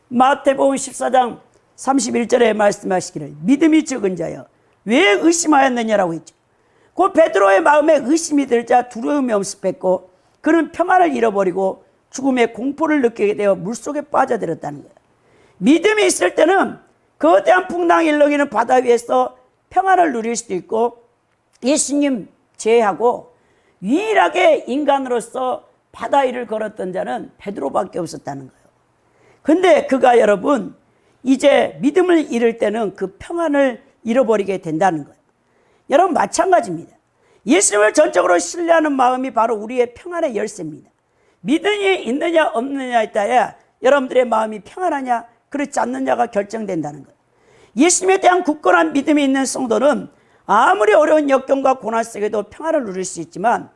마태복음 14장 31절에 말씀하시기를 믿음이 적은 자여 왜 의심하였느냐라고 했죠. 그 베드로의 마음에 의심이 들자 두려움이 엄습했고 그는 평안을 잃어버리고 죽음의 공포를 느끼게 되어 물속에 빠져들었다는 거예요. 믿음이 있을 때는 거대한 풍랑이 일렁이는 바다 위에서 평안을 누릴 수도 있고 예수님 제외하고 유일하게 인간으로서 바다 위를 걸었던 자는 베드로밖에 없었다는 거예요. 근데 그가 여러분 이제 믿음을 잃을 때는 그 평안을 잃어버리게 된다는 거예요. 여러분 마찬가지입니다. 예수님을 전적으로 신뢰하는 마음이 바로 우리의 평안의 열쇠입니다. 믿음이 있느냐 없느냐에 따라 여러분들의 마음이 평안하냐 그렇지 않느냐가 결정된다는 거예요. 예수님에 대한 굳건한 믿음이 있는 성도는 아무리 어려운 역경과 고난 속에도 평안을 누릴 수 있지만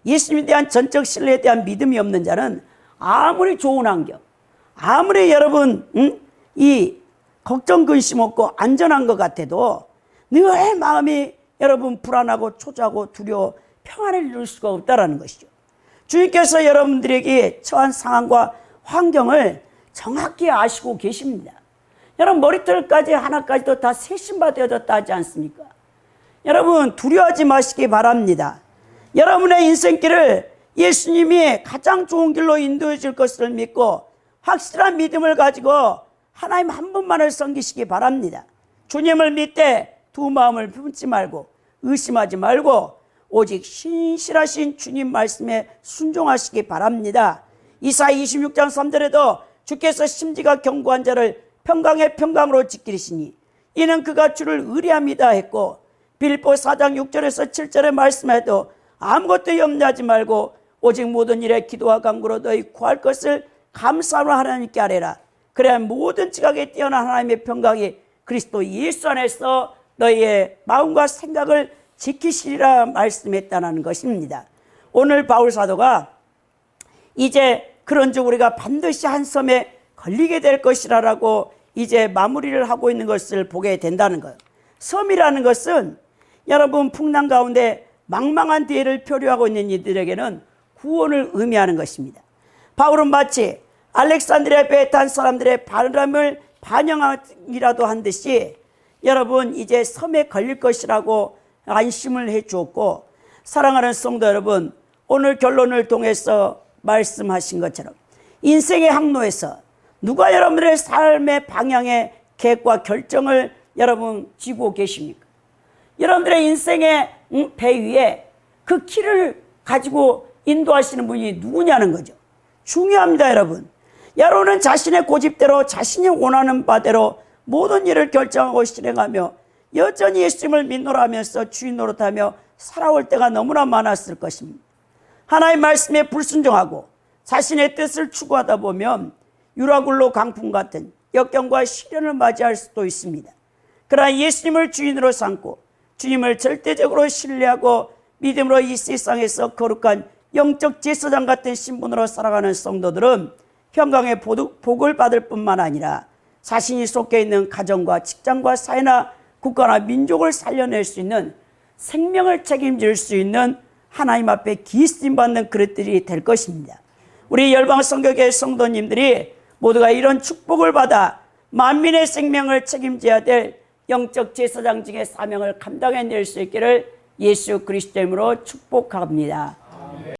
예수님에 대한 전적 신뢰에 대한 믿음이 없는 자는 아무리 좋은 환경, 아무리 여러분 이 걱정 근심 없고 안전한 것 같아도 늘 마음이 여러분 불안하고 초조하고 두려워 평안을 누릴 수가 없다라는 것이죠. 주님께서 여러분들에게 처한 상황과 환경을 정확히 아시고 계십니다. 여러분 머리털까지 하나까지도 다 세심바 되어졌다 하지 않습니까? 여러분 두려워하지 마시기 바랍니다. 여러분의 인생길을 예수님이 가장 좋은 길로 인도해 줄 것을 믿고 확실한 믿음을 가지고 하나님 한 분만을 섬기시기 바랍니다. 주님을 믿되 두 마음을 품지 말고 의심하지 말고 오직 신실하신 주님 말씀에 순종하시기 바랍니다. 이사야 26장 3절에도 주께서 심지가 견고한 자를 평강의 평강으로 지키시니 이는 그가 주를 의뢰합니다 했고 빌립보 4장 6절에서 7절에 말씀해도 아무것도 염려하지 말고 오직 모든 일에 기도와 간구로 너희 구할 것을 감사로 하나님께 아뢰라. 그래야 모든 지각에 뛰어난 하나님의 평강이 그리스도 예수 안에서 너희의 마음과 생각을 지키시리라 말씀했다는 것입니다. 오늘 바울 사도가 이제 그런즉 우리가 반드시 한 섬에 걸리게 될 것이라고 이제 마무리를 하고 있는 것을 보게 된다는 거예요. 섬이라는 것은 여러분 풍랑 가운데 망망한 뒤를 표류하고 있는 이들에게는 구원을 의미하는 것입니다. 바울은 마치 알렉산드리아 배에 탄 사람들의 바람을 반영이라도 한 듯이 여러분 이제 섬에 걸릴 것이라고 안심을 해 주었고 사랑하는 성도 여러분, 오늘 결론을 통해서 말씀하신 것처럼 인생의 항로에서 누가 여러분들의 삶의 방향의 계획과 결정을 여러분 쥐고 계십니까? 여러분들의 인생의 배 위에 그 키를 가지고 인도하시는 분이 누구냐는 거죠. 중요합니다, 여러분. 여러분은 자신의 고집대로 자신이 원하는 바대로 모든 일을 결정하고 실행하며 여전히 예수님을 믿노라하면서 주인 노릇하며 살아올 때가 너무나 많았을 것입니다. 하나님의 말씀에 불순종하고 자신의 뜻을 추구하다 보면 유라굴로 강풍 같은 역경과 시련을 맞이할 수도 있습니다. 그러나 예수님을 주인으로 삼고 주님을 절대적으로 신뢰하고 믿음으로 이 세상에서 거룩한 영적 제사장 같은 신분으로 살아가는 성도들은 평강의 복을 받을 뿐만 아니라 자신이 속해 있는 가정과 직장과 사회나 국가나 민족을 살려낼 수 있는 생명을 책임질 수 있는 하나님 앞에 기스임 받는 그릇들이 될 것입니다. 우리 열방 선교회 성도님들이 모두가 이런 축복을 받아 만민의 생명을 책임져야 될 영적 제사장직의 사명을 감당해낼 수 있기를 예수 그리스도 이름으로 축복합니다.